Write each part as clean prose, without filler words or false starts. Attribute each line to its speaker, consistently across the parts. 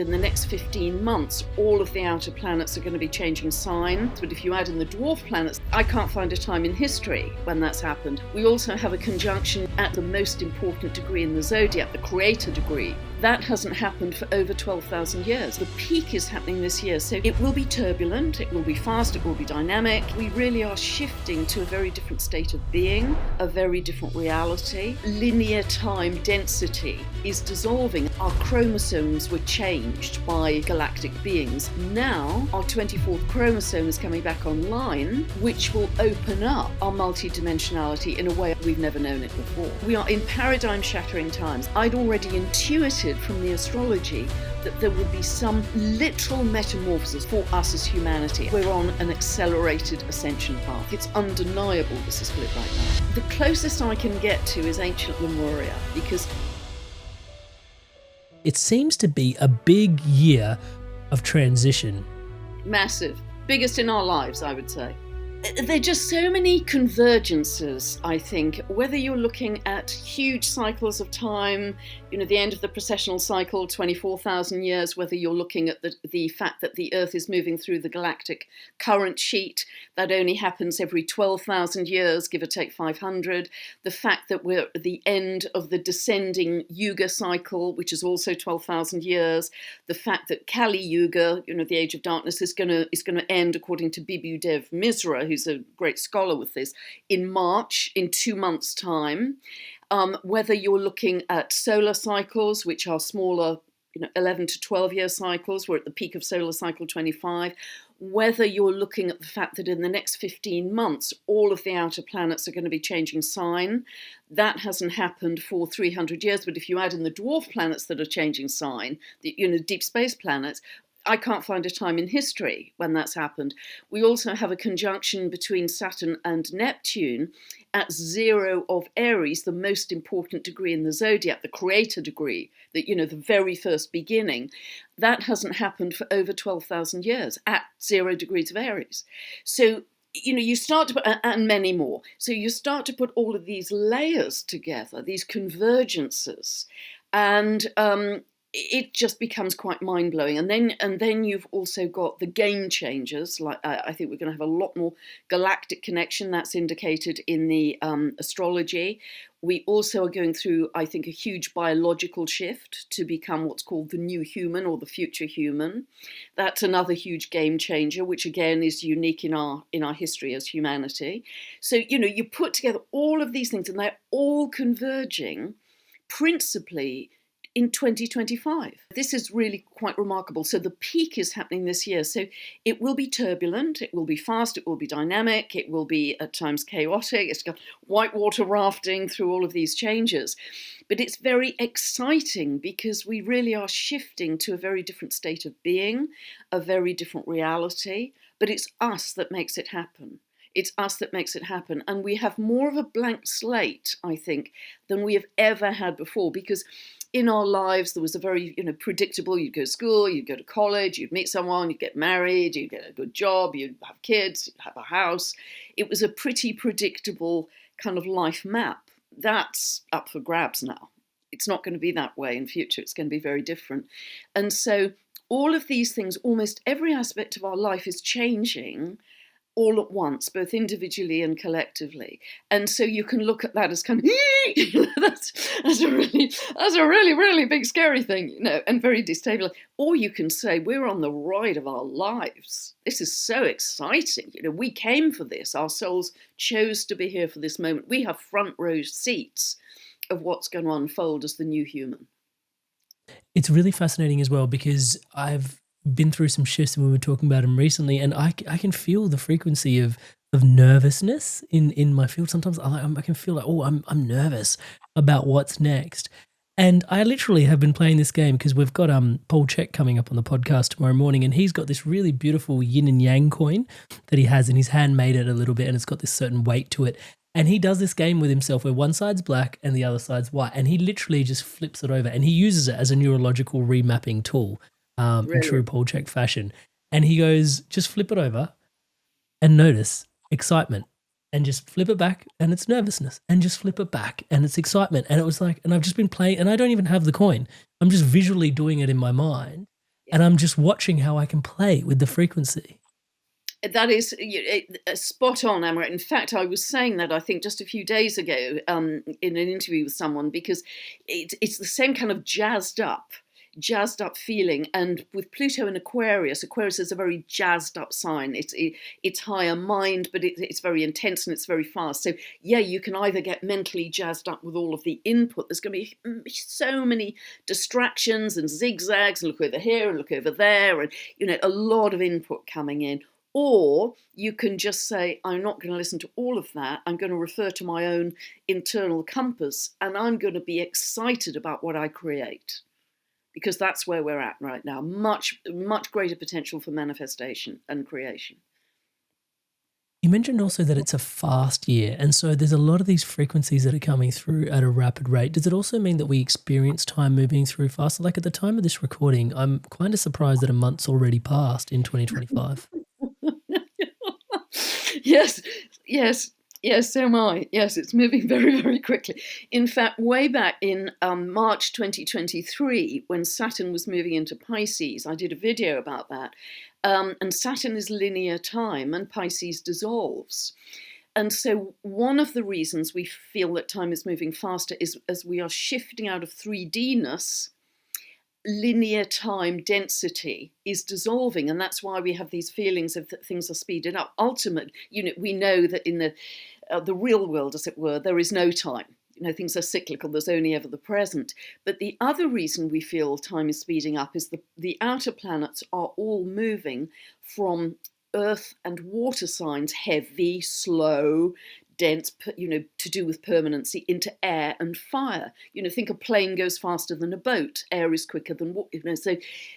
Speaker 1: In the next 15 months, all of the outer planets are going to be changing sign. But if you add in the dwarf planets, I can't find a time in history when that's happened. We also have a conjunction at the most important degree in the zodiac, the creator degree. That hasn't happened for over 12,000 years. The peak is happening this year, so it will be turbulent, it will be fast, it will be dynamic. We really are shifting to a very different state of being, a very different reality. Linear time density is dissolving. Our chromosomes were changed by galactic beings. Now, our 24th chromosome is coming back online, which will open up our multidimensionality in a way we've never known it before. We are in paradigm-shattering times. I'd already intuited from the astrology that there would be some literal metamorphosis for us as humanity. We're on an accelerated ascension path. It's undeniable, this is put it like that. The closest I can get to is ancient Lemuria, because
Speaker 2: it seems to be a big year of transition.
Speaker 1: Massive. Biggest in our lives, I would say. There are just so many convergences, I think, whether you're looking at huge cycles of time, the end of the precessional cycle, 24,000 years, whether you're looking at the fact that the Earth is moving through the galactic current sheet, that only happens every 12,000 years, give or take 500, the fact that we're at the end of the descending Yuga cycle, which is also 12,000 years, the fact that Kali Yuga, the Age of Darkness, is going to end, according to Bibu Dev Misra, who's a great scholar with this, in March, in 2 months' time. Whether you're looking at solar cycles, which are smaller, 11 to 12 year cycles, we're at the peak of solar cycle 25. Whether you're looking at the fact that in the next 15 months, all of the outer planets are going to be changing sign. That hasn't happened for 300 years. But if you add in the dwarf planets that are changing sign, the deep space planets, I can't find a time in history when that's happened. We also have a conjunction between Saturn and Neptune at 0 of Aries, the most important degree in the zodiac, the creator degree, the very first beginning. That hasn't happened for over 12,000 years at 0 degrees of Aries. So, you start to put, and many more. So you start to put all of these layers together, these convergences, and it just becomes quite mind-blowing. And then you've also got the game changers. Like I think we're going to have a lot more galactic connection. That's indicated in the astrology. We also are going through, I think, a huge biological shift to become what's called the new human or the future human. That's another huge game changer, which again is unique in our history as humanity. So, you put together all of these things and they're all converging principally in 2025. This is really quite remarkable. So the peak is happening this year. So it will be turbulent, it will be fast, it will be dynamic, it will be at times chaotic. It's got whitewater rafting through all of these changes. But it's very exciting because we really are shifting to a very different state of being, a very different reality. But it's us that makes it happen. It's us that makes it happen. And we have more of a blank slate, I think, than we have ever had before, because in our lives, there was a very, predictable, you'd go to school, you'd go to college, you'd meet someone, you'd get married, you'd get a good job, you'd have kids, you'd have a house. It was a pretty predictable kind of life map. That's up for grabs now. It's not going to be that way in future. It's going to be very different. And so all of these things, almost every aspect of our life is changing all at once, both individually and collectively. And so you can look at that as kind of, that's a really, really big scary thing, and very destabilizing. Or you can say, we're on the ride of our lives. This is so exciting. We came for this. Our souls chose to be here for this moment. We have front row seats of what's going to unfold as the new human.
Speaker 2: It's really fascinating as well because I've been through some shifts and we were talking about them recently, and I can feel the frequency of nervousness in my field. Sometimes I can feel like, I'm nervous about what's next. And I literally have been playing this game because we've got Paul Check coming up on the podcast tomorrow morning, and he's got this really beautiful yin and yang coin that he has, and he's handmade it a little bit, and it's got this certain weight to it. And he does this game with himself where one side's black and the other side's white, and he literally just flips it over, and he uses it as a neurological remapping tool. In true Paul Check fashion. And he goes, just flip it over and notice excitement, and just flip it back and it's nervousness, and just flip it back and it's excitement. And it was like, and I've just been playing, and I don't even have the coin. I'm just visually doing it in my mind. and I'm just watching how I can play with the frequency.
Speaker 1: That is spot on, Amrit. In fact, I was saying that I think just a few days ago in an interview with someone, because it's the same kind of jazzed up feeling. And with Pluto in Aquarius is a very jazzed up sign. It's higher mind, but it's very intense and it's very fast. So yeah, you can either get mentally jazzed up with all of the input. There's going to be so many distractions and zigzags, and look over here and look over there, and a lot of input coming in. Or you can just say, I'm not going to listen to all of that. I'm going to refer to my own internal compass, and I'm going to be excited about what I create. Because that's where we're at right now. Much, much greater potential for manifestation and creation.
Speaker 2: You mentioned also that it's a fast year, and so there's a lot of these frequencies that are coming through at a rapid rate. Does it also mean that we experience time moving through faster? Like at the time of this recording, I'm kind of surprised that a month's already passed in 2025.
Speaker 1: Yes, so am I. Yes, it's moving very, very quickly. In fact, way back in March 2023, when Saturn was moving into Pisces, I did a video about that. And Saturn is linear time and Pisces dissolves. And so one of the reasons we feel that time is moving faster is as we are shifting out of 3D-ness, linear time density is dissolving, and that's why we have these feelings of that things are speeded up. Ultimately, we know that in the real world, as it were, there is no time. Things are cyclical. There's only ever the present. But the other reason we feel time is speeding up is the outer planets are all moving from earth and water signs, heavy, slow, dense, to do with permanency, into air and fire. Think a plane goes faster than a boat. Air is quicker than water.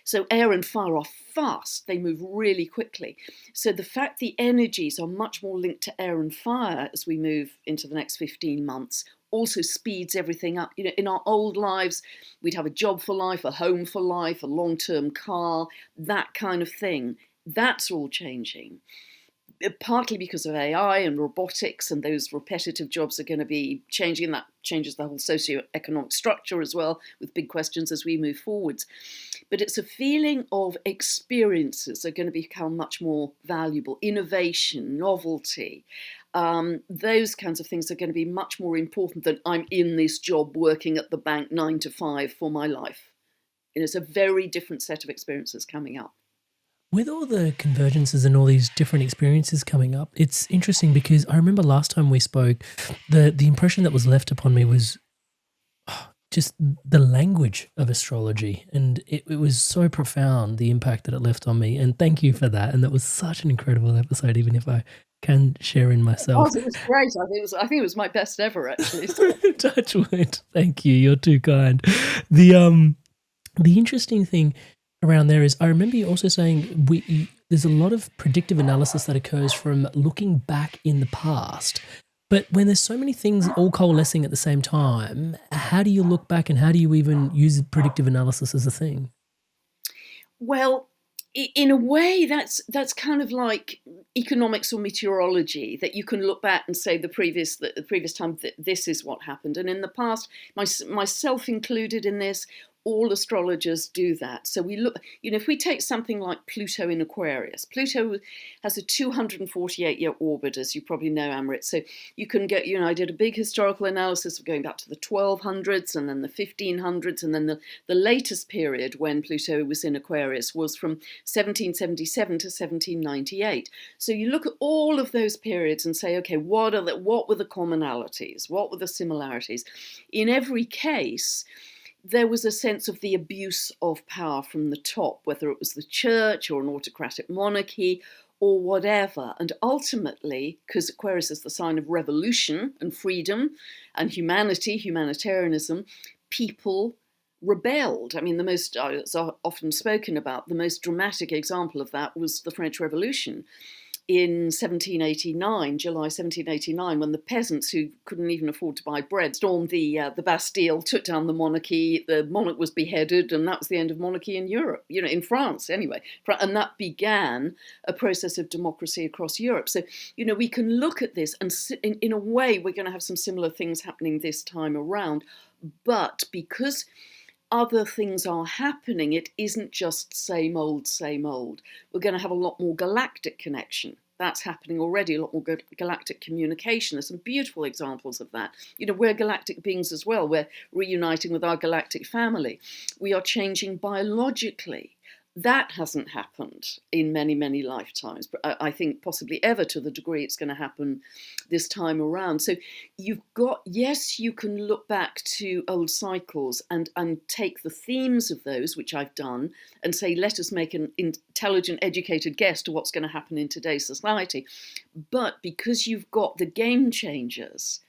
Speaker 1: So air and fire are fast. They move really quickly. So the fact the energies are much more linked to air and fire as we move into the next 15 months also speeds everything up. In our old lives, we'd have a job for life, a home for life, a long-term car, that kind of thing. That's all changing. Partly because of AI and robotics, and those repetitive jobs are going to be changing, and that changes the whole socio-economic structure as well, with big questions as we move forwards. But it's a feeling of experiences are going to become much more valuable. Innovation, novelty, those kinds of things are going to be much more important than I'm in this job working at the bank 9 to 5 for my life. It's a very different set of experiences coming up.
Speaker 2: With all the convergences and all these different experiences coming up, it's interesting because I remember last time we spoke, the impression that was left upon me was just the language of astrology. And it was so profound, the impact that it left on me. And thank you for that. And that was such an incredible episode, even if I can share in myself.
Speaker 1: Oh, it was great. I think it was my best ever, actually.
Speaker 2: Touch wood. Thank you. You're too kind. The interesting thing around there is I remember you also saying there's a lot of predictive analysis that occurs from looking back in the past. But when there's so many things all coalescing at the same time, how do you look back and how do you even use predictive analysis as a thing?
Speaker 1: Well, in a way, that's kind of like economics or meteorology, that you can look back and say the previous time that this is what happened. And in the past, myself included in this, all astrologers do that. So we look, if we take something like Pluto in Aquarius, Pluto has a 248-year orbit, as you probably know, Amrit. So you can get, I did a big historical analysis of going back to the 1200s and then the 1500s, and then the latest period when Pluto was in Aquarius was from 1777 to 1798. So you look at all of those periods and say, okay, what were the commonalities? What were the similarities? In every case, there was a sense of the abuse of power from the top, whether it was the church or an autocratic monarchy or whatever. And ultimately, because Aquarius is the sign of revolution and freedom and humanitarianism, people rebelled. I mean, the most, it's often spoken about, the most dramatic example of that was the French Revolution in 1789, July 1789, when the peasants who couldn't even afford to buy bread stormed the Bastille, took down the monarchy, the monarch was beheaded, and that was the end of monarchy in Europe, in France anyway. And that began a process of democracy across Europe. So, we can look at this, and in a way, we're going to have some similar things happening this time around. But because other things are happening. It isn't just same old, same old. We're going to have a lot more galactic connection. That's happening already, a lot more galactic communication. There's some beautiful examples of that. We're galactic beings as well. We're reuniting with our galactic family. We are changing biologically. That hasn't happened in many, many lifetimes, but I think possibly ever to the degree it's going to happen this time around. So yes, you can look back to old cycles and take the themes of those, which I've done, and say, let us make an intelligent, educated guess to what's going to happen in today's society. But because you've got the game changers,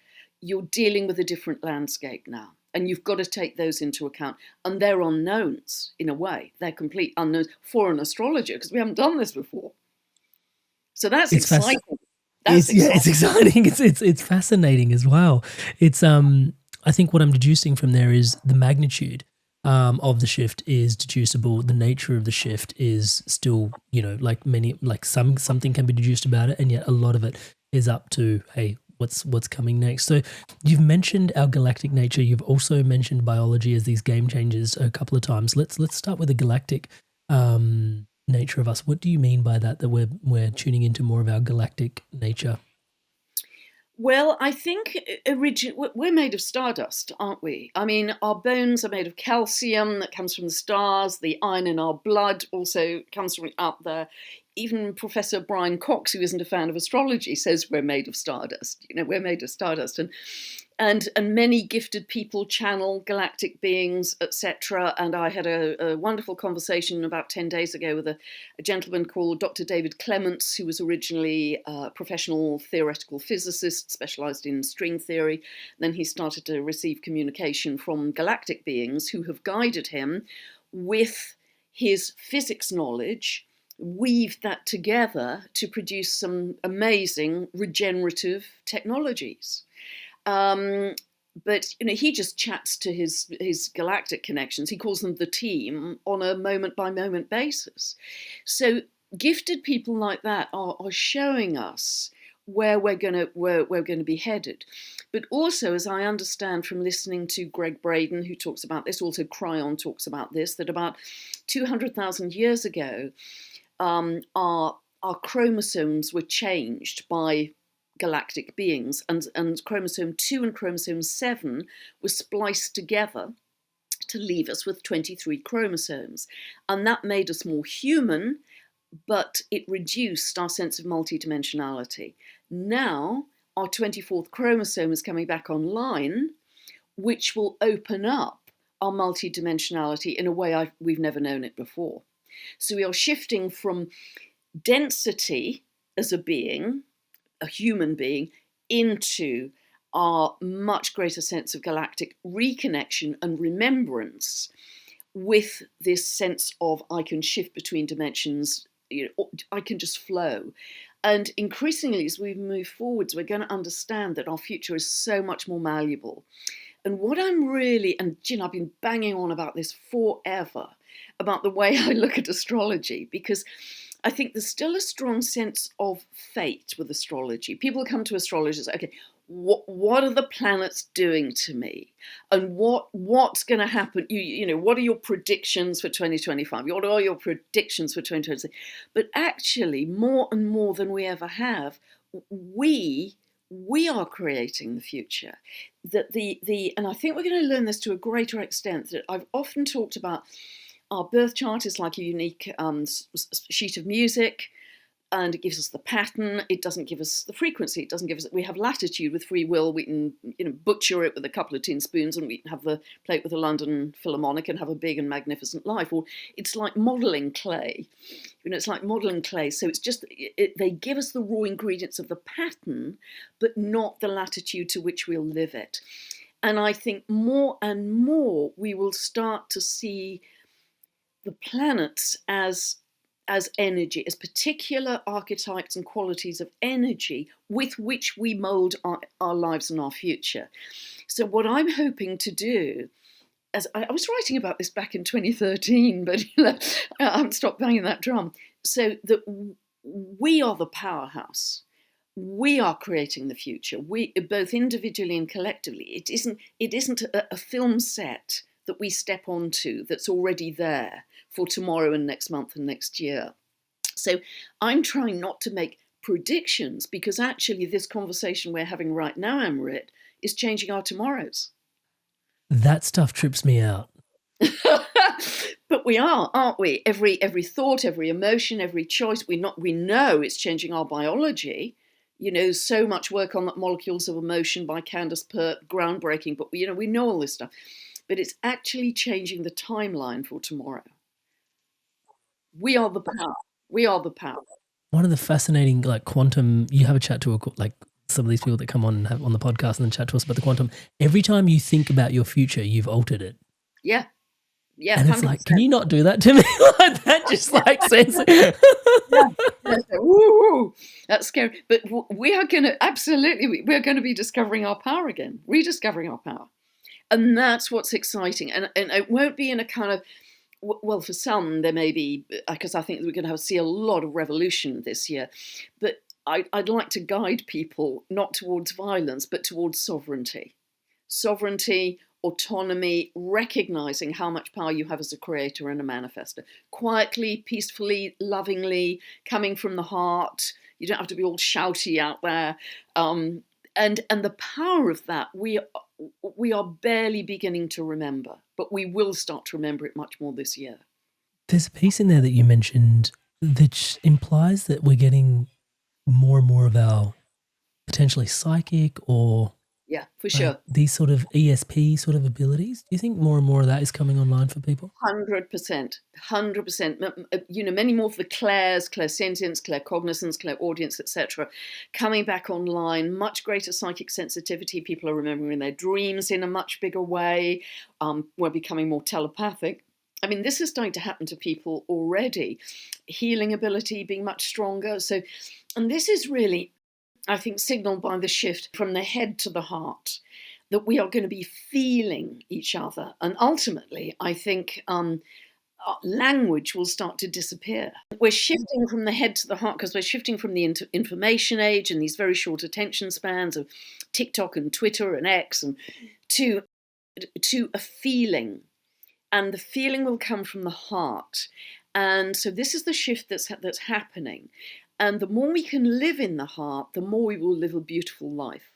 Speaker 1: you're dealing with a different landscape now. And you've got to take those into account. And they're unknowns, in a way. They're complete unknowns for an astrologer, because we haven't done this before. So that's exciting.
Speaker 2: It's exciting. It's fascinating as well. It's I think what I'm deducing from there is the magnitude of the shift is deducible. The nature of the shift is still, something can be deduced about it, and yet a lot of it is up to, hey, what's coming next. So you've mentioned our galactic nature. You've also mentioned biology as these game changers a couple of times. Let's start with the galactic nature of us. What do you mean by that we're tuning into more of our galactic nature?
Speaker 1: Well, I think we're made of stardust, aren't we? I mean, our bones are made of calcium that comes from the stars. The iron in our blood also comes from up there. Even Professor Brian Cox, who isn't a fan of astrology, says we're made of stardust. We're made of stardust. And many gifted people channel galactic beings, etc. And I had a wonderful conversation about 10 days ago with a gentleman called Dr. David Clements, who was originally a professional theoretical physicist, specialized in string theory. Then he started to receive communication from galactic beings who have guided him with his physics knowledge, weave that together to produce some amazing regenerative technologies. But he just chats to his galactic connections. He calls them the team on a moment by moment basis. So gifted people like that are showing us where we're going to be headed. But also, as I understand from listening to Greg Braden, who talks about this, also Cryon talks about this, that about 200,000 years ago, our chromosomes were changed by galactic beings, and chromosome 2 and chromosome 7 were spliced together to leave us with 23 chromosomes. And that made us more human, but it reduced our sense of multidimensionality. Now, our 24th chromosome is coming back online, which will open up our multidimensionality in a way we've never known it before. So we are shifting from density as a being, a human being, into our much greater sense of galactic reconnection and remembrance, with this sense of I can shift between dimensions, I can just flow. And increasingly, as we move forwards, we're going to understand that our future is so much more malleable. And what I'm really, and I've been banging on about this forever, about the way I look at astrology, because I think there's still a strong sense of fate with astrology. People come to astrologers, okay, what are the planets doing to me? And what's going to happen? What are your predictions for 2025? What are your predictions for 2026? But actually, more and more than we ever have, we are creating the future. And I think we're going to learn this to a greater extent. That I've often talked about our birth chart is like a unique sheet of music, and it gives us the pattern. It doesn't give us the frequency. It doesn't give us. We have latitude with free will. We can butcher it with a couple of tin spoons, and we can have the plate with a London Philharmonic and have a big and magnificent life. Or it's like modelling clay. It's like modelling clay. So it's just they give us the raw ingredients of the pattern, but not the latitude to which we'll live it. And I think more and more we will start to see the planets as energy, as particular archetypes and qualities of energy with which we mould our lives and our future. So what I'm hoping to do, as I was writing about this back in 2013, but I haven't stopped banging that drum, so that we are the powerhouse. We are creating the future. We both individually and collectively. It isn't a film set that we step onto that's already there for tomorrow and next month and next year. So I'm trying not to make predictions, because actually this conversation we're having right now, Amrit, is changing our tomorrows.
Speaker 2: That stuff trips me out.
Speaker 1: But we are, aren't we? Every thought, every emotion, every choice, we know it's changing our biology. So much work on the molecules of emotion by Candace Pert, groundbreaking, but we know all this stuff. But it's actually changing the timeline for tomorrow. We are the power. We are the power.
Speaker 2: One of the fascinating, quantum, you have a chat to some of these people that come on and have on the podcast and then chat to us about the quantum. Every time you think about your future, you've altered it.
Speaker 1: Yeah. Yeah.
Speaker 2: And 100%. It's like, can you not do that to me? Like that just says
Speaker 1: Woo, that's scary. But we are going to, absolutely, we're going to be discovering our power again, rediscovering our power. And that's what's exciting. And it won't be in a kind of, well, for some, there may be, because I think we're going to see a lot of revolution this year. But I'd like to guide people not towards violence, but towards sovereignty. Sovereignty, autonomy, recognizing how much power you have as a creator and a manifester. Quietly, peacefully, lovingly, coming from the heart. You don't have to be all shouty out there. And the power of that, we are barely beginning to remember, but we will start to remember it much more this year.
Speaker 2: There's a piece in there that you mentioned that implies that we're getting more and more of our potentially psychic or
Speaker 1: for sure,
Speaker 2: these sort of ESP sort of abilities. Do you think more and more of that is coming online for people?
Speaker 1: 100%. Many more of the clairs, clairsentience, claircognizance, clairaudience, etc., coming back online. Much greater psychic sensitivity. People are remembering their dreams in a much bigger way. We're becoming more telepathic. I mean, this is starting to happen to people already. Healing ability being much stronger. And this is really, I think, signaled by the shift from the head to the heart, that we are going to be feeling each other. And ultimately, I think language will start to disappear. We're shifting from the head to the heart because we're shifting from the information age and these very short attention spans of TikTok and Twitter and X and to a feeling. And the feeling will come from the heart. And so this is the shift that's happening. And the more we can live in the heart, the more we will live a beautiful life.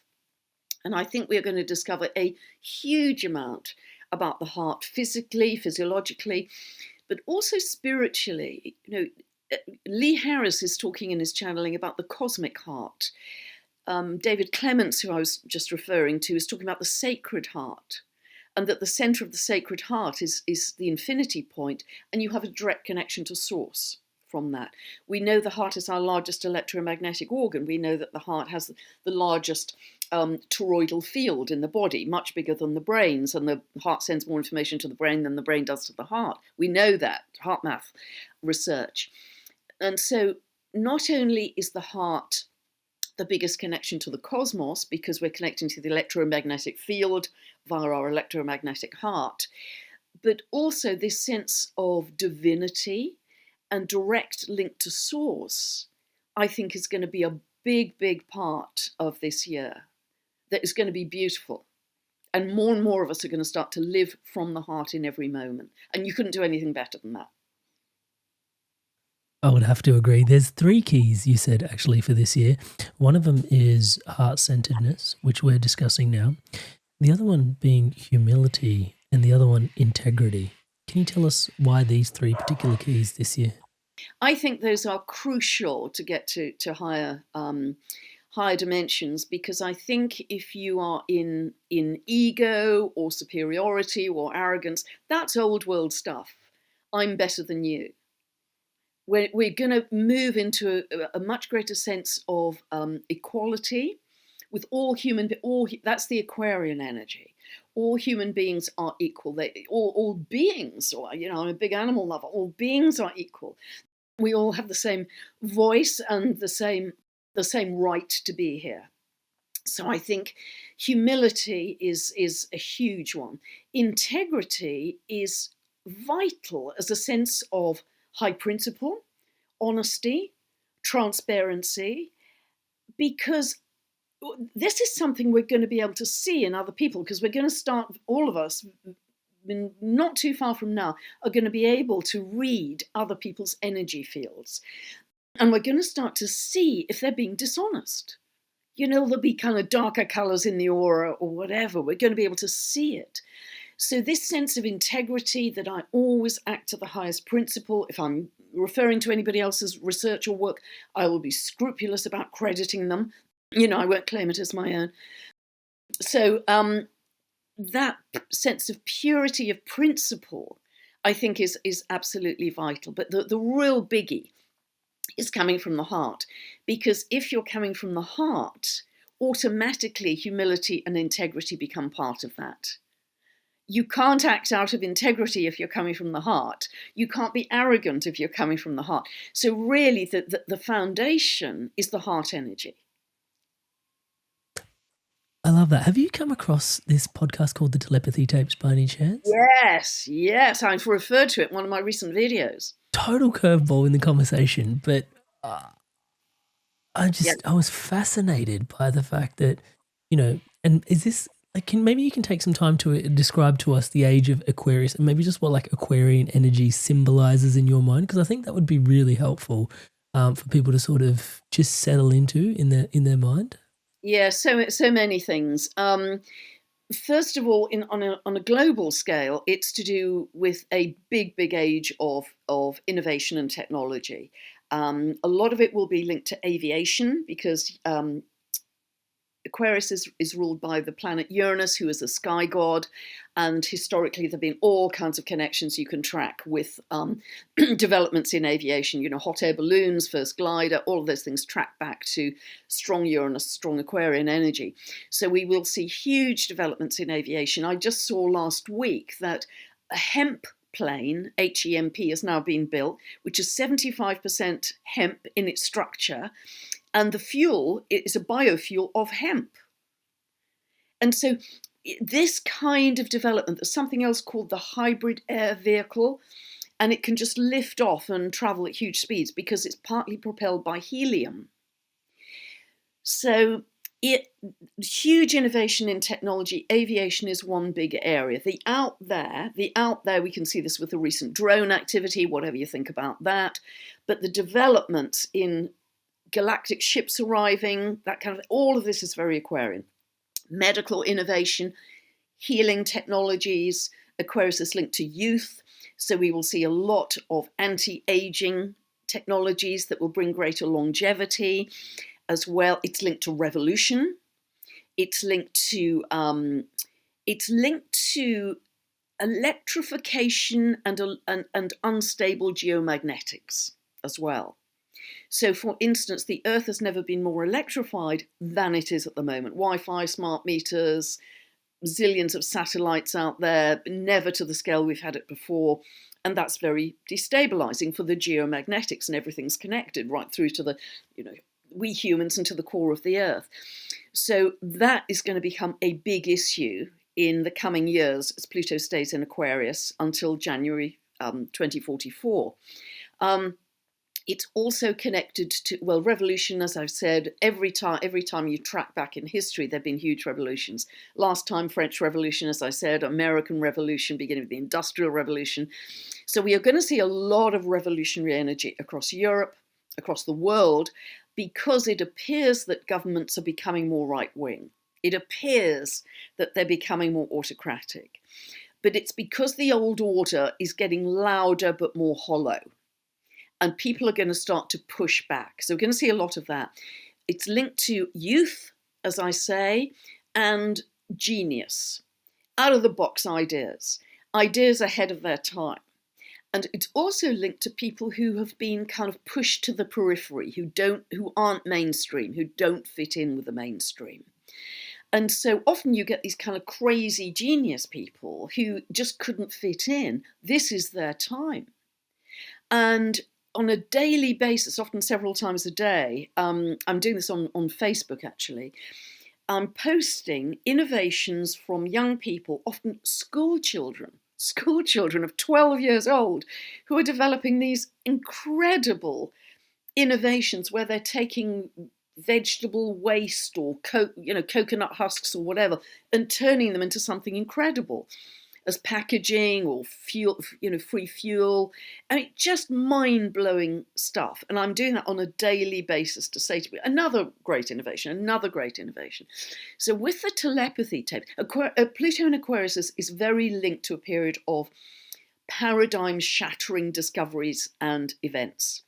Speaker 1: And I think we're going to discover a huge amount about the heart, physically, physiologically, but also spiritually. Lee Harris is talking in his channeling about the cosmic heart. David Clements, who I was just referring to, is talking about the sacred heart. And that the center of the sacred heart is the infinity point, and you have a direct connection to source from that. We know the heart is our largest electromagnetic organ. We know that the heart has the largest toroidal field in the body, much bigger than the brain's, and the heart sends more information to the brain than the brain does to the heart. We know that, heart math research. And so not only is the heart the biggest connection to the cosmos, because we're connecting to the electromagnetic field via our electromagnetic heart, but also this sense of divinity and direct link to source, I think is going to be a big, big part of this year that is going to be beautiful. And more of us are going to start to live from the heart in every moment. And you couldn't do anything better than that.
Speaker 2: I would have to agree. There's 3 keys you said actually for this year. One of them is heart-centeredness, which we're discussing now. The other one being humility, and the other one integrity. Can you tell us why these 3 particular keys this year?
Speaker 1: I think those are crucial to get to higher dimensions, because I think if you are in ego or superiority or arrogance, that's old world stuff. I'm better than you. We're going to move into a much greater sense of equality with all that's the Aquarian energy. All human beings are equal. All beings, or I'm a big animal lover. All beings are equal. We all have the same voice and the same right to be here. So I think humility is a huge one. Integrity is vital as a sense of high principle, honesty, transparency, because this is something we're going to be able to see in other people, because we're going to start, all of us, not too far from now, are going to be able to read other people's energy fields. And we're going to start to see if they're being dishonest. There'll be kind of darker colours in the aura or whatever. We're going to be able to see it. So this sense of integrity, that I always act to the highest principle. If I'm referring to anybody else's research or work, I will be scrupulous about crediting them. I won't claim it as my own. So that sense of purity of principle, I think, is absolutely vital. But the real biggie is coming from the heart. Because if you're coming from the heart, automatically humility and integrity become part of that. You can't act out of integrity if you're coming from the heart. You can't be arrogant if you're coming from the heart. So really, the foundation is the heart energy.
Speaker 2: I love that. Have you come across this podcast called The Telepathy Tapes by any chance?
Speaker 1: Yes. I've referred to it in one of my recent videos.
Speaker 2: Total curveball in the conversation, but I was fascinated by the fact that, and is this, maybe you can take some time to describe to us the age of Aquarius and maybe just what Aquarian energy symbolizes in your mind, because I think that would be really helpful for people to sort of just settle into in their mind.
Speaker 1: Yeah, so many things. First of all, on a global scale, it's to do with a big age of innovation and technology. A lot of it will be linked to aviation, because Aquarius is ruled by the planet Uranus, who is a sky god, and historically there have been all kinds of connections you can track with developments in aviation. Hot air balloons, first glider, all of those things track back to strong Uranus, strong Aquarian energy. So we will see huge developments in aviation. I just saw last week that a hemp plane, HEMP, has now been built, which is 75% hemp in its structure. And the fuel is a biofuel of hemp. And so this kind of development, there's something else called the hybrid air vehicle, and it can just lift off and travel at huge speeds because it's partly propelled by helium. So huge innovation in technology. Aviation is one big area. The out there, we can see this with the recent drone activity, whatever you think about that. But the developments in galactic ships arriving, that kind of, all of this is very Aquarian. Medical innovation, healing technologies. Aquarius is linked to youth, so we will see a lot of anti-aging technologies that will bring greater longevity as well. It's linked to revolution. It's linked to electrification and unstable geomagnetics as well. So, for instance, the Earth has never been more electrified than it is at the moment. Wi-Fi, smart meters, zillions of satellites out there, never to the scale we've had it before. And that's very destabilizing for the geomagnetics, and everything's connected right through to the, we humans and to the core of the Earth. So that is going to become a big issue in the coming years as Pluto stays in Aquarius until January 2044. It's also connected to, revolution, as I've said, every time you track back in history, there have been huge revolutions. Last time, French Revolution, as I said, American Revolution, beginning of the Industrial Revolution. So we are going to see a lot of revolutionary energy across Europe, across the world, because it appears that governments are becoming more right-wing. It appears that they're becoming more autocratic. But it's because the old order is getting louder but more hollow. And people are going to start to push back. So we're going to see a lot of that. It's linked to youth, as I say, and genius. Out-of-the-box ideas ahead of their time. And it's also linked to people who have been kind of pushed to the periphery, who aren't mainstream, who don't fit in with the mainstream. And so often you get these kind of crazy genius people who just couldn't fit in. This is their time. And on a daily basis, often several times a day, I'm doing this on Facebook actually, I'm posting innovations from young people, often school children of 12 years old, who are developing these incredible innovations where they're taking vegetable waste or coconut husks or whatever and turning them into something incredible. as packaging or fuel, free fuel. I mean, just mind-blowing stuff. And I'm doing that on a daily basis to say to me, another great innovation. So with the telepathy tape, Pluto in Aquarius is very linked to a period of paradigm-shattering discoveries and events.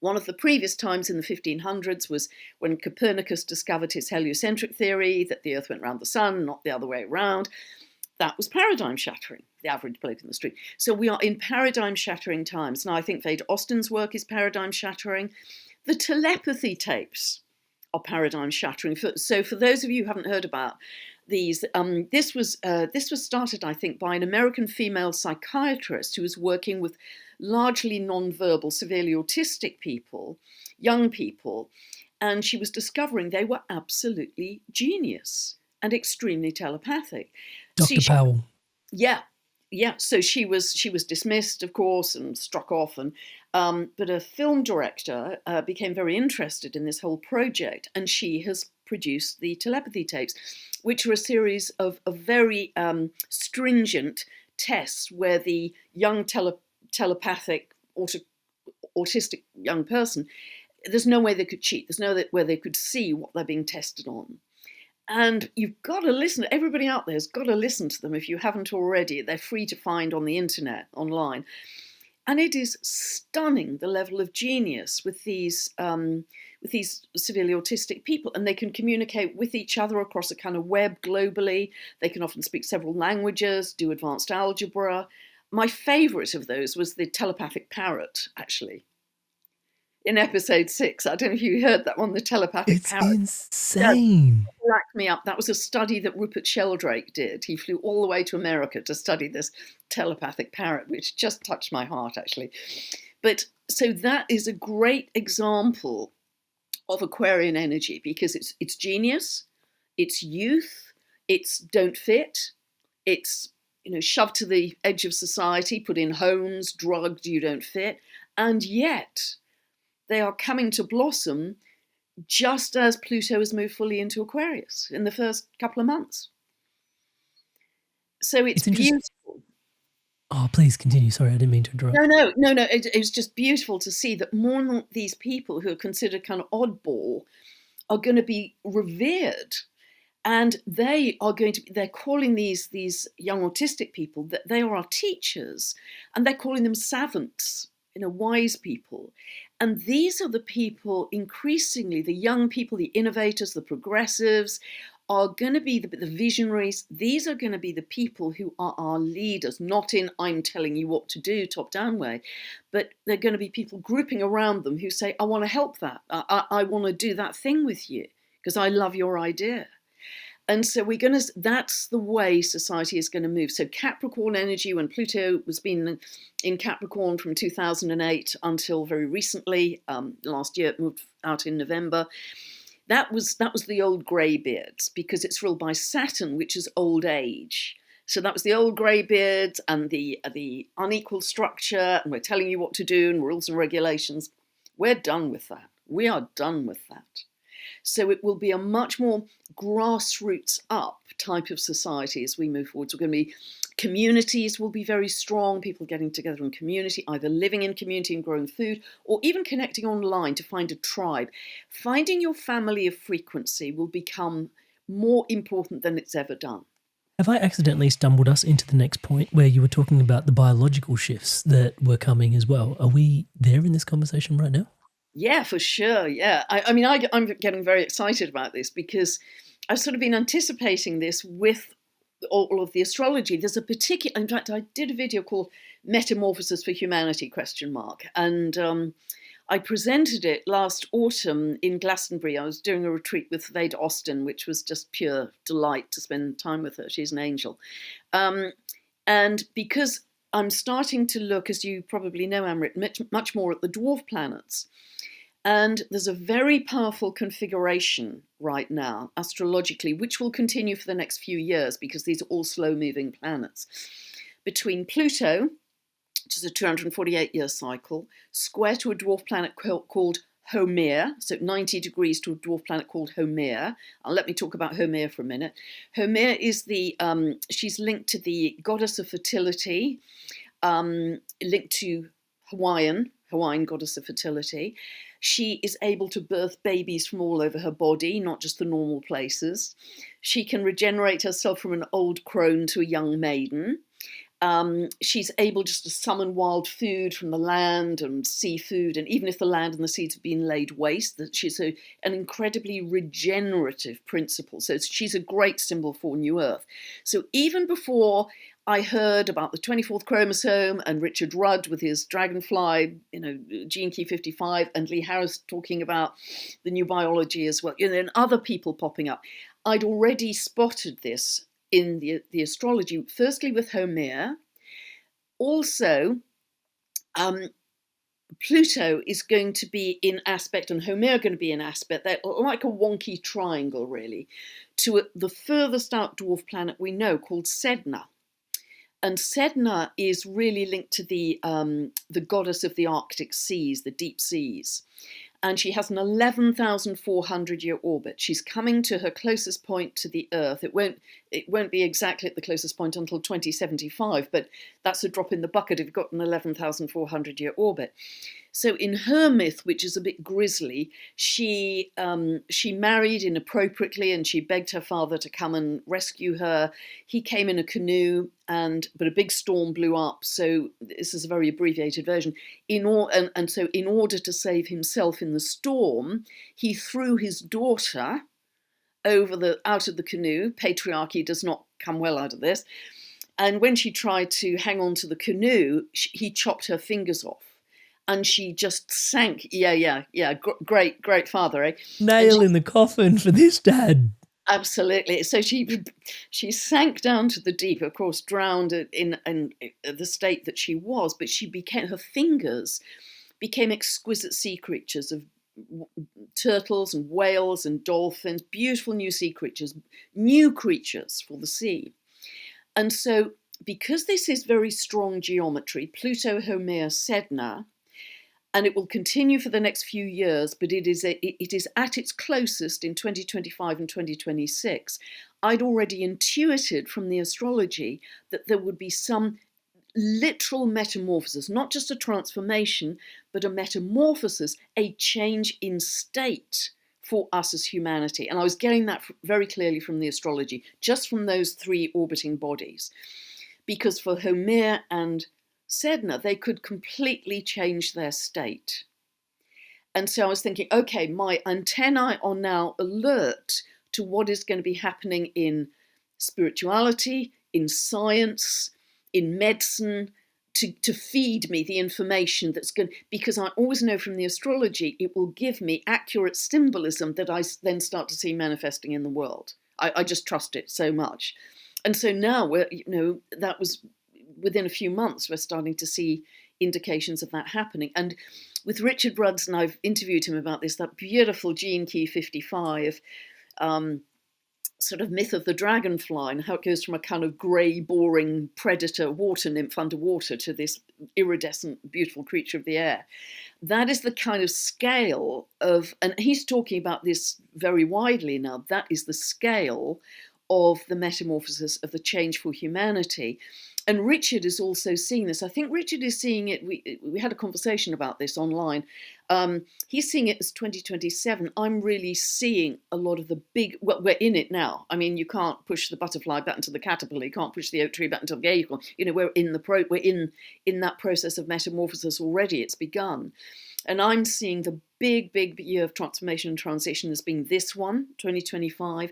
Speaker 1: One of the previous times in the 1500s was when Copernicus discovered his heliocentric theory, that the Earth went around the sun, not the other way around. That was paradigm shattering, the average bloke in the street. So we are in paradigm shattering times. Now, I think Veda Austin's work is paradigm shattering. The telepathy tapes are paradigm shattering. So for those of you who haven't heard about these, this was started, I think, by an American female psychiatrist who was working with largely non-verbal, severely autistic people, young people, and she was discovering they were absolutely genius and extremely telepathic.
Speaker 2: Dr. Powell.
Speaker 1: Yeah. So she was dismissed, of course, and struck off. And but a film director became very interested in this whole project, and she has produced the telepathy tapes, which are a series of very stringent tests where the young telepathic autistic young person, there's no way they could cheat. There's no way they could see what they're being tested on. And you've got to listen. Everybody out there has got to listen to them if you haven't already. They're free to find on the internet, online. And it is stunning, the level of genius with these severely autistic people. And they can communicate with each other across a kind of web globally. They can often speak several languages, do advanced algebra. My favourite of those was the telepathic parrot, actually. In episode 6, I don't know if you heard that one, the telepathic parrot.
Speaker 2: It's insane.
Speaker 1: That racked me up. That was a study that Rupert Sheldrake did. He flew all the way to America to study this telepathic parrot, which just touched my heart, actually. But so that is a great example of Aquarian energy, because it's genius, it's youth, it's don't fit, it's shoved to the edge of society, put in homes, drugged, you don't fit, and yet they are coming to blossom just as Pluto has moved fully into Aquarius in the first couple of months. So it's beautiful.
Speaker 2: Oh, please continue. Sorry, I didn't mean to interrupt.
Speaker 1: No. It's just beautiful to see that more and more these people who are considered kind of oddball are going to be revered. And they're calling these young autistic people, that they are our teachers, and they're calling them savants, wise people. And these are the people, increasingly, the young people, the innovators, the progressives, are going to be the visionaries. These are going to be the people who are our leaders, not in I'm telling you what to do, top-down way, but they're going to be people grouping around them who say, I want to help that. I want to do that thing with you because I love your idea. And so that's the way society is going to move. So Capricorn energy, when Pluto was been in Capricorn from 2008 until very recently, last year it moved out in November, that was the old greybeards, because it's ruled by Saturn, which is old age. So that was the old greybeards and the unequal structure, and we're telling you what to do and rules and regulations. We're done with that. We are done with that. So it will be a much more grassroots up type of society as we move forward. So we're going to be, communities will be very strong, people getting together in community, either living in community and growing food, or even connecting online to find a tribe. Finding your family of frequency will become more important than it's ever done.
Speaker 2: Have I accidentally stumbled us into the next point where you were talking about the biological shifts that were coming as well? Are we there in this conversation right now?
Speaker 1: Yeah, for sure. Yeah. I'm getting very excited about this because I've sort of been anticipating this with all of the astrology. There's a particular, in fact, I did a video called Metamorphosis for Humanity, ? And I presented it last autumn in Glastonbury. I was doing a retreat with Veda Austin, which was just pure delight to spend time with her. She's an angel. And because I'm starting to look, as you probably know, Amrit, much more at the dwarf planets. And there's a very powerful configuration right now, astrologically, which will continue for the next few years because these are all slow-moving planets, between Pluto, which is a 248-year cycle, square to a dwarf planet called Haumea, so 90 degrees to a dwarf planet called Haumea. Let me talk about Haumea for a minute. Haumea is she's linked to the goddess of fertility, linked to Hawaiian goddess of fertility. She is able to birth babies from all over her body, not just the normal places. She can regenerate herself from an old crone to a young maiden. She's able just to summon wild food from the land and seafood, and even if the land and the seas have been laid waste, that she's an incredibly regenerative principle. So she's a great symbol for New Earth. So even before I heard about the 24th chromosome and Richard Rudd with his dragonfly, gene key 55, and Lee Harris talking about the new biology as well, and other people popping up, I'd already spotted this in the astrology, firstly with Haumea. Also, Pluto is going to be in aspect, and Haumea are going to be in aspect. They're like a wonky triangle, really, to the furthest out dwarf planet we know, called Sedna. And Sedna is really linked to the goddess of the Arctic seas, the deep seas. And she has an 11,400-year orbit. She's coming to her closest point to the Earth. It won't be exactly at the closest point until 2075, but that's a drop in the bucket if you've got an 11,400-year orbit. So in her myth, which is a bit grisly, she married inappropriately and she begged her father to come and rescue her. He came in a canoe, but a big storm blew up. So this is a very abbreviated version. So in order to save himself in the storm, he threw his daughter out of the canoe. Patriarchy does not come well out of this. And when she tried to hang on to the canoe, he chopped her fingers off. And she just sank. Great father, eh?
Speaker 2: Nail in the coffin for this, Dad.
Speaker 1: Absolutely. So she sank down to the deep, of course, drowned in the state that she was, but her fingers became exquisite sea creatures of turtles and whales and dolphins, beautiful new sea creatures, new creatures for the sea. And so because this is very strong geometry, Pluto, Haumea, Sedna, and it will continue for the next few years, but it is at its closest in 2025 and 2026. I'd already intuited from the astrology that there would be some literal metamorphosis, not just a transformation, but a metamorphosis, a change in state for us as humanity. And I was getting that very clearly from the astrology, just from those three orbiting bodies. Because for Haumea and Sedna, they could completely change their state. And so I was thinking, okay, my antennae are now alert to what is going to be happening in spirituality, in science, in medicine, to feed me the information that's going, because I always know from the astrology, it will give me accurate symbolism that I then start to see manifesting in the world. I just trust it so much. And so now that was within a few months, we're starting to see indications of that happening. And with Richard Rudds, and I've interviewed him about this, that beautiful gene key 55, sort of myth of the dragonfly and how it goes from a kind of grey, boring predator water nymph underwater to this iridescent, beautiful creature of the air. That is the kind of scale of, and he's talking about this very widely now, that is the scale of the metamorphosis of the change for humanity. And Richard is also seeing this. I think Richard is seeing it. We had a conversation about this online. He's seeing it as 2027. I'm really seeing a lot of the big. Well, we're in it now. I mean, you can't push the butterfly button to the caterpillar. You can't push the oak tree button to the acorn. We're in that process of metamorphosis already. It's begun, and I'm seeing the big year of transformation and transition as being this one, 2025.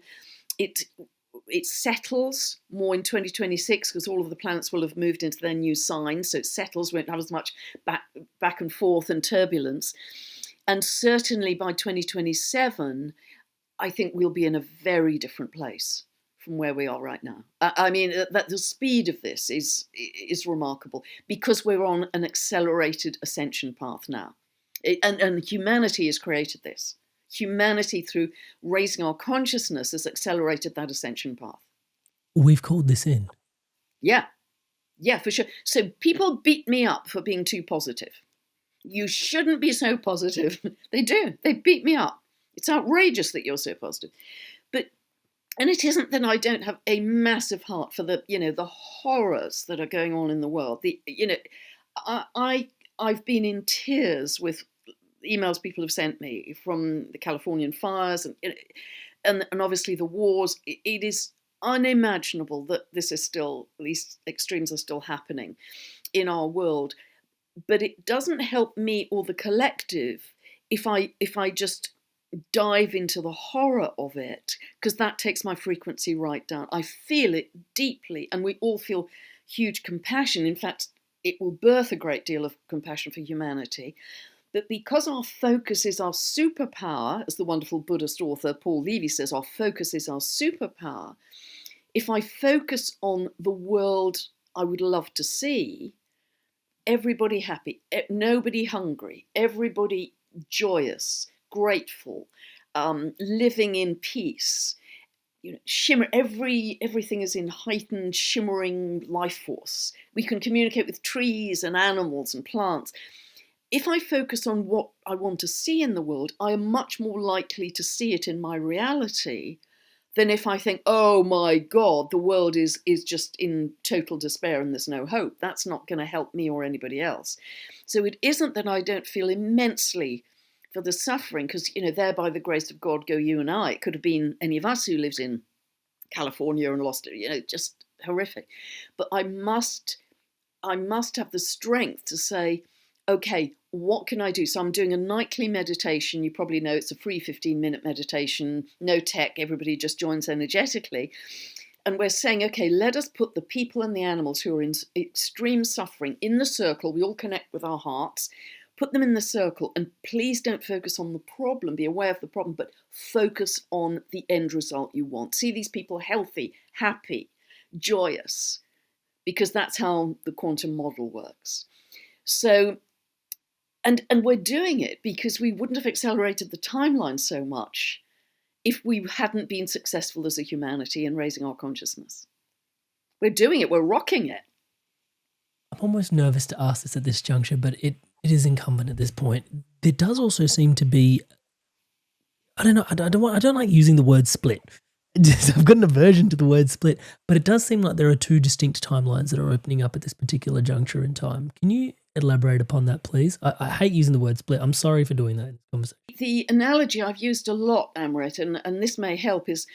Speaker 1: It settles more in 2026 because all of the planets will have moved into their new signs. So it settles, won't have as much back and forth and turbulence. And certainly by 2027, I think we'll be in a very different place from where we are right now. I mean, that the speed of this is remarkable because we're on an accelerated ascension path now. And humanity has created this. Humanity, through raising our consciousness, has accelerated that ascension path.
Speaker 2: We've called this in.
Speaker 1: Yeah, for sure. So people beat me up for being too positive. You shouldn't be so positive. They do. They beat me up. It's outrageous that you're so positive. And it isn't that I don't have a massive heart for the horrors that are going on in the world. I've been in tears with emails people have sent me from the Californian fires and obviously the wars. It is unimaginable that this is still, these extremes are still happening in our world. But it doesn't help me or the collective if I just dive into the horror of it, because that takes my frequency right down. I feel it deeply, and we all feel huge compassion. In fact, it will birth a great deal of compassion for humanity. But because our focus is our superpower, as the wonderful Buddhist author Paul Levy says, our focus is our superpower. If I focus on the world I would love to see, everybody happy, nobody hungry, everybody joyous, grateful, living in peace, shimmer. Everything is in heightened, shimmering life force. We can communicate with trees and animals and plants. If I focus on what I want to see in the world, I am much more likely to see it in my reality than if I think, oh my God, the world is just in total despair and there's no hope. That's not going to help me or anybody else. So it isn't that I don't feel immensely for the suffering, because, there by the grace of God go you and I. It could have been any of us who lives in California and lost it, just horrific. But I must have the strength to say, okay, what can I do? So I'm doing a nightly meditation. You probably know it's a free 15-minute meditation, no tech, everybody just joins energetically. And we're saying, okay, let us put the people and the animals who are in extreme suffering in the circle. We all connect with our hearts. Put them in the circle, and please don't focus on the problem, be aware of the problem, but focus on the end result you want. See these people healthy, happy, joyous, because that's how the quantum model works. So, and we're doing it because we wouldn't have accelerated the timeline so much if we hadn't been successful as a humanity in raising our consciousness. We're doing it, we're rocking it.
Speaker 2: I'm almost nervous to ask this at this juncture, but it is incumbent at this point. There does also seem to be, I don't know, I don't like using the word split. I've got an aversion to the word split, but it does seem like there are two distinct timelines that are opening up at this particular juncture in time. Can you elaborate upon that, please? I hate using the word split. I'm sorry for doing that in this conversation.
Speaker 1: The analogy I've used a lot, Amrit, and this may help, is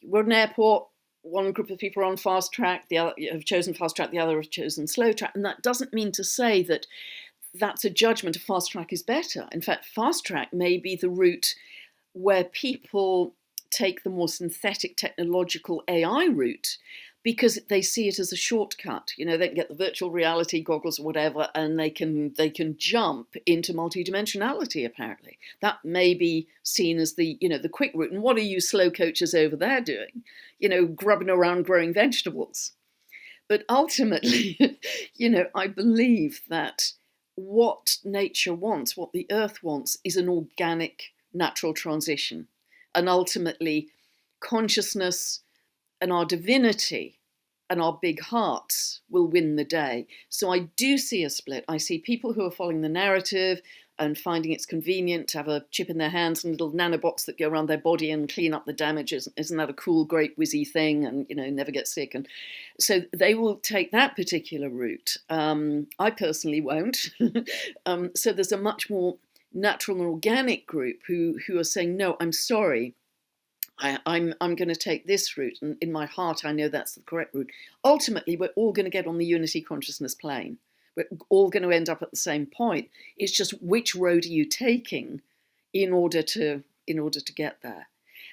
Speaker 1: we're at an airport, one group of people are on fast track, the other have chosen fast track, the other have chosen slow track, and that doesn't mean to say that that's a judgment of fast track is better. In fact, fast track may be the route where people take the more synthetic technological AI route because they see it as a shortcut. They can get the virtual reality goggles or whatever, and they can jump into multidimensionality, apparently. That may be seen as the quick route. And what are you slow coaches over there doing? Grubbing around growing vegetables. But ultimately, I believe that what nature wants, what the earth wants, is an organic, natural transition. And ultimately, consciousness and our divinity and our big hearts will win the day. So I do see a split. I see people who are following the narrative and finding it's convenient to have a chip in their hands and little nanobots that go around their body and clean up the damages. Isn't that a cool, great, whizzy thing? And, never get sick. And so they will take that particular route. I personally won't. So there's a much more natural and organic group who are saying, no, I'm sorry. I'm going to take this route. And in my heart, I know that's the correct route. Ultimately, we're all going to get on the unity consciousness plane. We're all going to end up at the same point. It's just which road are you taking in order to get there.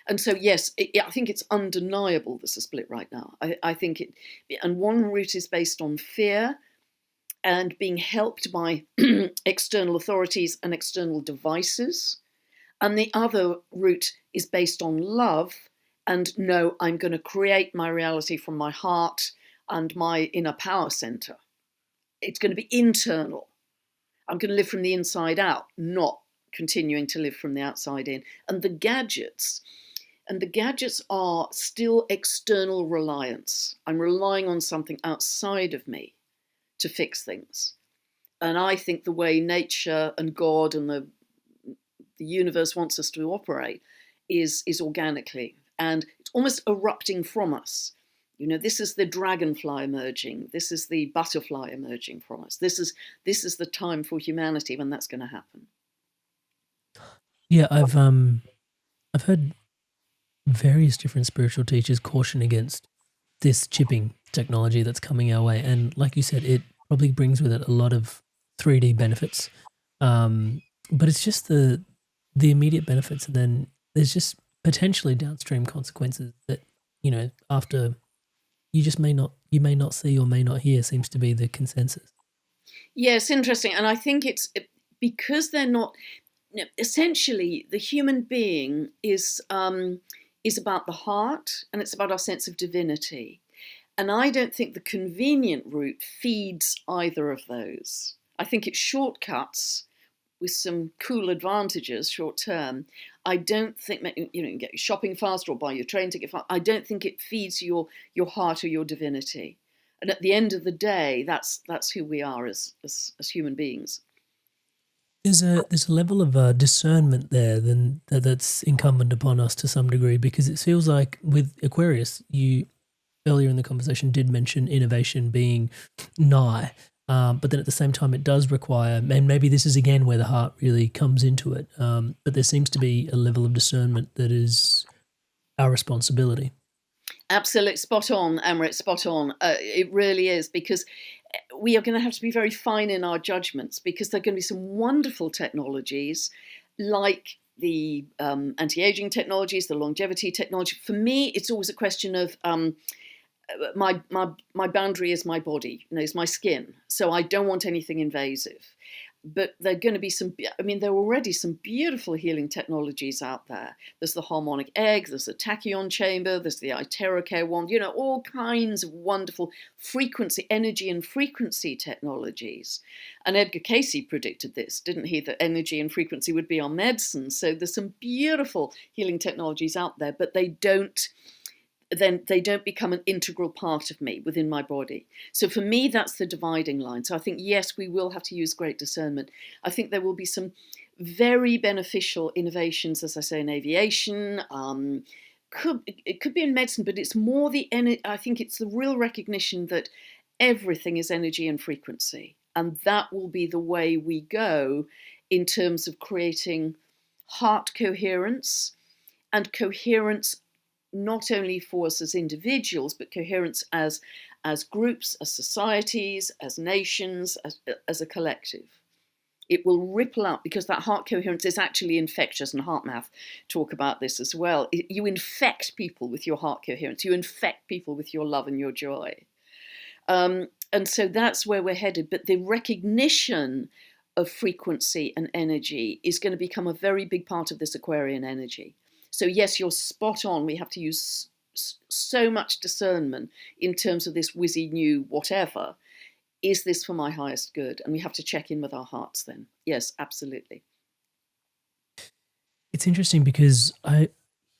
Speaker 1: And so, yes, I think it's undeniable there's a split right now. I think and one route is based on fear and being helped by external authorities and external devices. And the other route is based on love and no, I'm going to create my reality from my heart and my inner power center. It's going to be internal. I'm going to live from the inside out, not continuing to live from the outside in. And the gadgets are still external reliance. I'm relying on something outside of me to fix things. And I think the way nature and God and the universe wants us to operate is organically, and it's almost erupting from us. This is the dragonfly emerging. This is the butterfly emerging from us. This is the time for humanity when that's going to happen.
Speaker 2: Yeah, I've heard various different spiritual teachers caution against this chipping technology that's coming our way, and like you said, it probably brings with it a lot of 3D benefits, but it's just the immediate benefits, and then there's just potentially downstream consequences that after you may not see or may not hear, seems to be the consensus.
Speaker 1: Yeah, it's interesting, and I think it's because they're not. Essentially, the human being is about the heart, and it's about our sense of divinity. And I don't think the convenient route feeds either of those. I think it shortcuts with some cool advantages short term. I don't think you can get shopping faster or buy your train ticket faster. I don't think it feeds your heart or your divinity. And at the end of the day, that's who we are as human beings.
Speaker 2: There's a level of discernment there that's incumbent upon us to some degree, because it feels like with Aquarius, you earlier in the conversation did mention innovation being nigh, but then at the same time it does require, and maybe this is again where the heart really comes into it, but there seems to be a level of discernment that is our responsibility.
Speaker 1: Absolutely, spot on, Amrit, spot on. It really is, because we are going to have to be very fine in our judgments, because there are going to be some wonderful technologies like the anti-aging technologies, the longevity technology. For me, it's always a question of my boundary is my body, is my skin. So I don't want anything invasive. But there are going to be there are already some beautiful healing technologies out there. There's the harmonic egg, there's the tachyon chamber, there's the iterocare wand, all kinds of wonderful energy and frequency technologies. And Edgar Cayce predicted this, didn't he? That energy and frequency would be our medicine. So there's some beautiful healing technologies out there, but they don't become an integral part of me within my body. So for me, that's the dividing line. So I think, yes, we will have to use great discernment. I think there will be some very beneficial innovations, as I say, in aviation. It could be in medicine, but it's more I think it's the real recognition that everything is energy and frequency. And that will be the way we go in terms of creating heart coherence, and coherence not only for us as individuals, but coherence as groups, as societies, as nations, as a collective. It will ripple out, because that heart coherence is actually infectious, and HeartMath talk about this as well. You infect people with your heart coherence. You infect people with your love and your joy. And so that's where we're headed. But the recognition of frequency and energy is going to become a very big part of this Aquarian energy. So yes, you're spot on. We have to use so much discernment in terms of this whizzy new whatever. Is this for my highest good? And we have to check in with our hearts then. Yes, absolutely.
Speaker 2: It's interesting because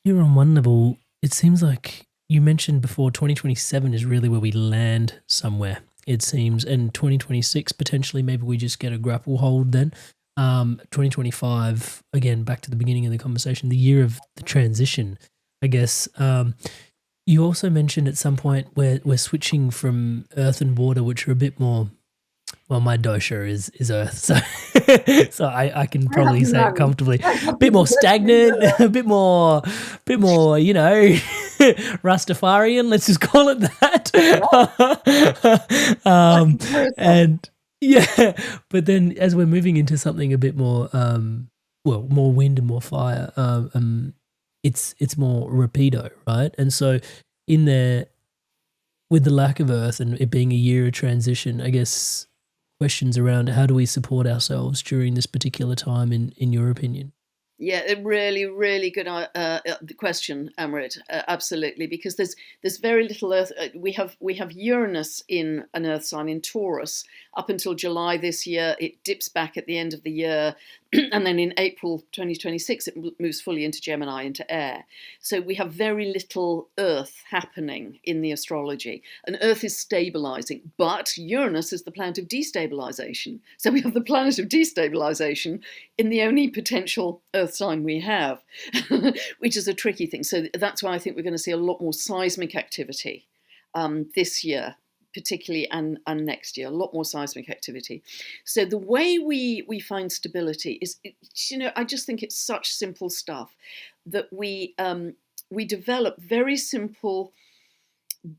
Speaker 2: here on one level, it seems like you mentioned before 2027 is really where we land somewhere, it seems. And 2026, potentially, maybe we just get a grapple hold then. 2025, again, back to the beginning of the conversation, the year of the transition, I guess. You also mentioned at some point we're switching from earth and water, which are a bit more, well, my dosha is earth, so so I can probably say it comfortably. A bit more stagnant, a bit more, Rastafarian, let's just call it that. And yeah, but then as we're moving into something a bit more, more wind and more fire, it's more rapido, right? And so in there, with the lack of earth and it being a year of transition, I guess questions around how do we support ourselves during this particular time, in your opinion?
Speaker 1: Yeah, a really, really good question, Amrit. Absolutely, because there's very little Earth. We have Uranus in an Earth sign in Taurus up until July this year. It dips back at the end of the year. and then in April 2026, it moves fully into Gemini, into air. So we have very little Earth happening in the astrology. And Earth is stabilizing, but Uranus is the planet of destabilization. So we have the planet of destabilization in the only potential Earth sign we have, which is a tricky thing. So that's why I think we're going to see a lot more seismic activity this year, particularly, and next year, a lot more seismic activity. So the way we find stability is, I just think it's such simple stuff that we develop very simple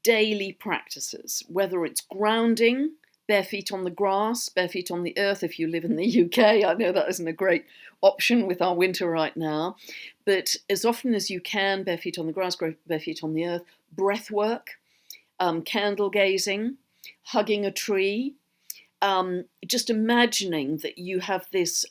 Speaker 1: daily practices, whether it's grounding, bare feet on the grass, bare feet on the earth. If you live in the UK, I know that isn't a great option with our winter right now, but as often as you can, bare feet on the grass, bare feet on the earth, breath work, candle gazing, hugging a tree, just imagining that you have this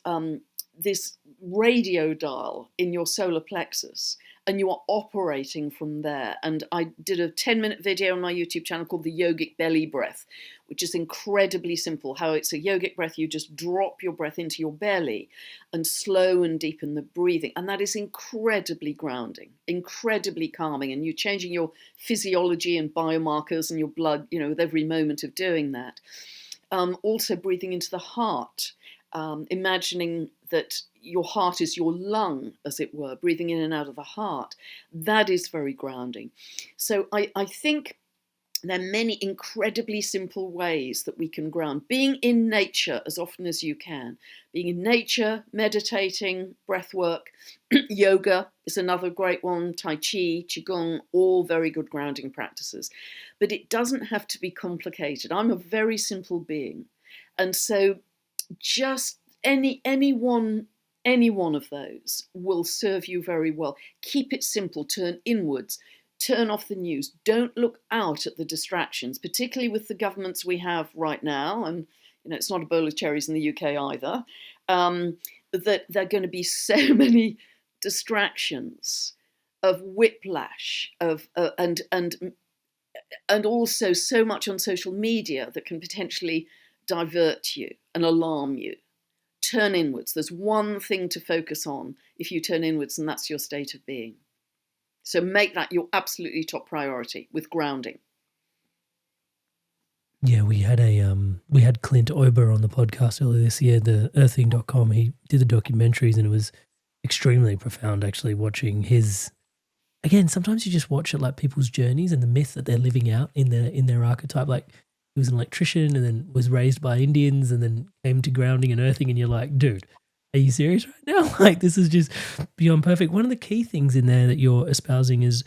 Speaker 1: radio dial in your solar plexus and you are operating from there. And I did a 10-minute video on my YouTube channel called the Yogic Belly Breath, which is incredibly simple. How it's a yogic breath, you just drop your breath into your belly and slow and deepen the breathing. And that is incredibly grounding, incredibly calming. And you're changing your physiology and biomarkers and your blood, with every moment of doing that. Also breathing into the heart, imagining that your heart is your lung, as it were, breathing in and out of the heart. That is very grounding. So I think there are many incredibly simple ways that we can ground. Being in nature as often as you can. Being in nature, meditating, breath work, yoga is another great one, Tai Chi, Qigong, all very good grounding practices. But it doesn't have to be complicated. I'm a very simple being. And so just any one of those will serve you very well. Keep it simple, turn inwards. Turn off the news. Don't look out at the distractions, particularly with the governments we have right now. And, it's not a bowl of cherries in the UK either. That there are going to be so many distractions of whiplash, and also so much on social media that can potentially divert you and alarm you. Turn inwards. There's one thing to focus on if you turn inwards, and that's your state of being. So make that your absolutely top priority with grounding.
Speaker 2: Yeah, we had Clint Ober on the podcast earlier this year, the earthing.com. He did the documentaries and it was extremely profound actually watching his. Again, sometimes you just watch it like people's journeys and the myth that they're living out in their archetype. Like he was an electrician and then was raised by Indians and then came to grounding and earthing, and you're like, dude, are you serious right now? Like, this is just beyond perfect. One of the key things in there that you're espousing is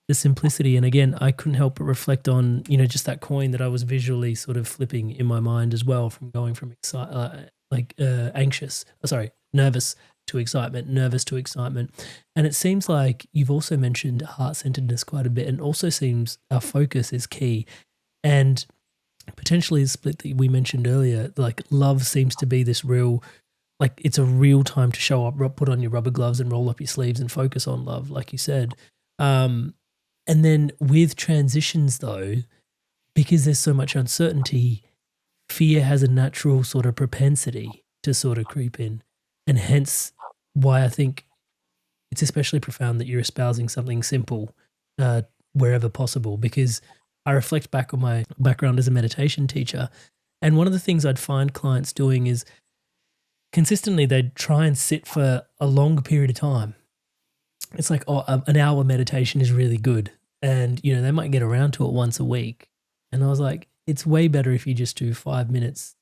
Speaker 2: the simplicity. And again, I couldn't help but reflect on, just that coin that I was visually sort of flipping in my mind as well, from going from nervous to excitement, nervous to excitement. And it seems like you've also mentioned heart-centeredness quite a bit, and also seems our focus is key. And potentially the split that we mentioned earlier, like love seems to be this real, like it's a real time to show up, put on your rubber gloves and roll up your sleeves and focus on love, like you said. And then with transitions though, because there's so much uncertainty, fear has a natural sort of propensity to sort of creep in. And hence why I think it's especially profound that you're espousing something simple wherever possible, because I reflect back on my background as a meditation teacher. And one of the things I'd find clients doing is consistently they'd try and sit for a long period of time. It's like, an hour meditation is really good. And, they might get around to it once a week. And I was like, it's way better if you just do 5 minutes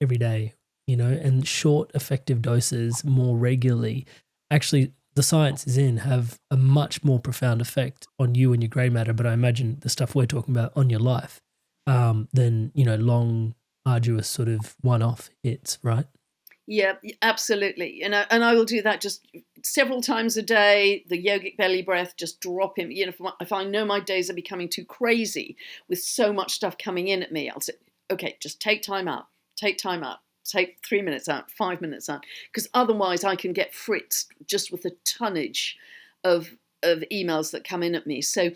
Speaker 2: every day, and short, effective doses more regularly. Actually, the science is have a much more profound effect on you and your grey matter, but I imagine the stuff we're talking about on your life than, long, arduous sort of one-off hits, right?
Speaker 1: Yeah, absolutely. And I will do that just several times a day. The yogic belly breath, just drop in. If I know my days are becoming too crazy with so much stuff coming in at me, I'll say, okay, just take time out. Take 3 minutes out, 5 minutes out, because otherwise I can get fritzed just with the tonnage of emails that come in at me. So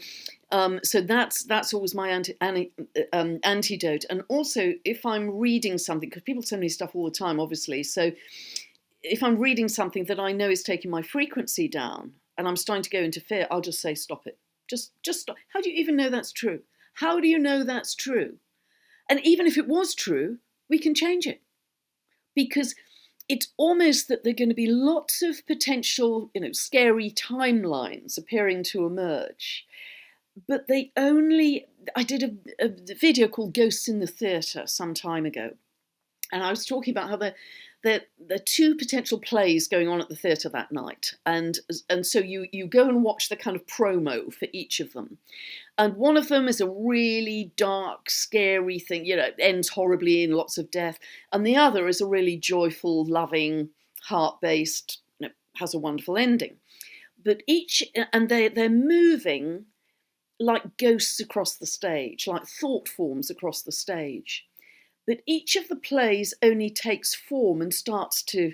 Speaker 1: that's always my antidote. And also, if I'm reading something, because people send me stuff all the time, obviously. So if I'm reading something that I know is taking my frequency down and I'm starting to go into fear, I'll just say, stop it. Just stop. How do you even know that's true? How do you know that's true? And even if it was true, we can change it, because it's almost that there are going to be lots of potential, scary timelines appearing to emerge. But I did a video called Ghosts in the Theatre some time ago. And I was talking about how there are two potential plays going on at the theatre that night. And so you go and watch the kind of promo for each of them. And one of them is a really dark, scary thing, ends horribly in lots of death. And the other is a really joyful, loving, heart-based, has a wonderful ending. But they're moving like ghosts across the stage, like thought forms across the stage. But each of the plays only takes form and starts to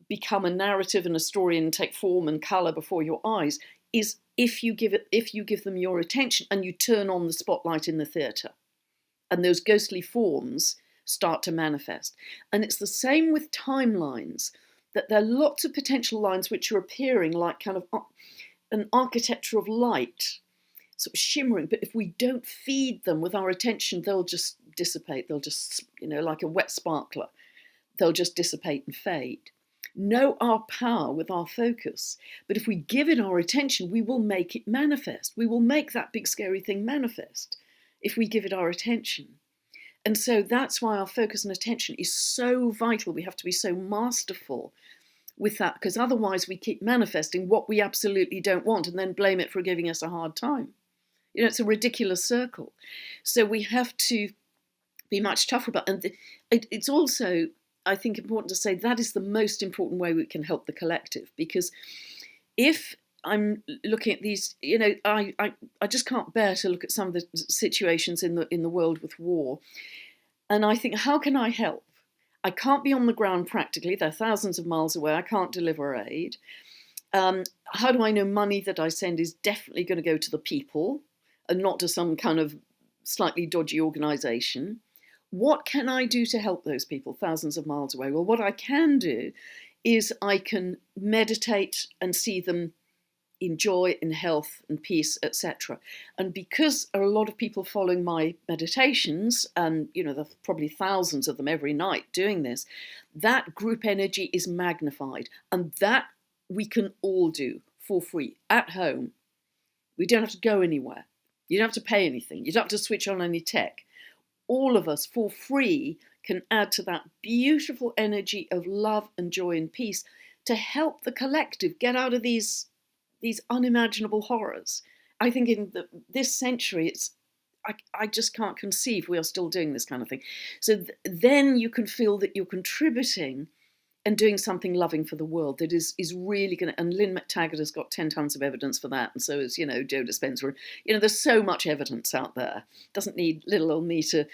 Speaker 1: become a narrative and a story and take form and colour before your eyes is if you give them your attention and you turn on the spotlight in the theatre, and those ghostly forms start to manifest. And it's the same with timelines, that there are lots of potential lines which are appearing like kind of an architecture of light, sort of shimmering, but if we don't feed them with our attention, they'll just dissipate. They'll just, like a wet sparkler, they'll just dissipate and fade. Know our power with our focus, but if we give it our attention, we will make it manifest. We will make that big scary thing manifest if we give it our attention. And so that's why our focus and attention is so vital. We have to be so masterful with that, because otherwise we keep manifesting what we absolutely don't want and then blame it for giving us a hard time. It's a ridiculous circle. So we have to be much tougher about it. And it's also, I think, important to say that is the most important way we can help the collective, because if I'm looking at these, I just can't bear to look at some of the situations in the world with war, and I think, how can I help? I can't be on the ground practically. They're thousands of miles away. I can't deliver aid. How do I know money that I send is definitely going to go to the people and not to some kind of slightly dodgy organisation? What can I do to help those people thousands of miles away? Well, what I can do is I can meditate and see them in joy, in health and peace, etc. And because there are a lot of people following my meditations, and there are probably thousands of them every night doing this, that group energy is magnified. And that we can all do for free at home. We don't have to go anywhere. You don't have to pay anything. You don't have to switch on any tech. All of us, for free, can add to that beautiful energy of love and joy and peace to help the collective get out of these unimaginable horrors. I think in this century, I just can't conceive we are still doing this kind of thing. So then you can feel that you're contributing and doing something loving for the world that is really going to, and Lynn McTaggart has got 10 tons of evidence for that, and so is, Joe Dispenza. There's so much evidence out there. Doesn't need little old me to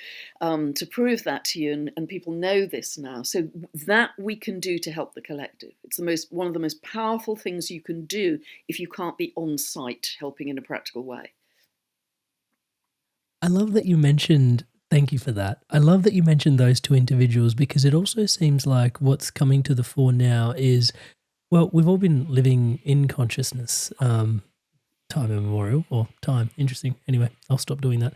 Speaker 1: prove that to you, and people know this now. So that we can do to help the collective. It's one of the most powerful things you can do if you can't be on site helping in a practical way.
Speaker 2: I love that you mentioned, thank you for that. I love that you mentioned those two individuals, because it also seems like what's coming to the fore now is, well, we've all been living in consciousness, time immemorial, or time, interesting. Anyway, I'll stop doing that.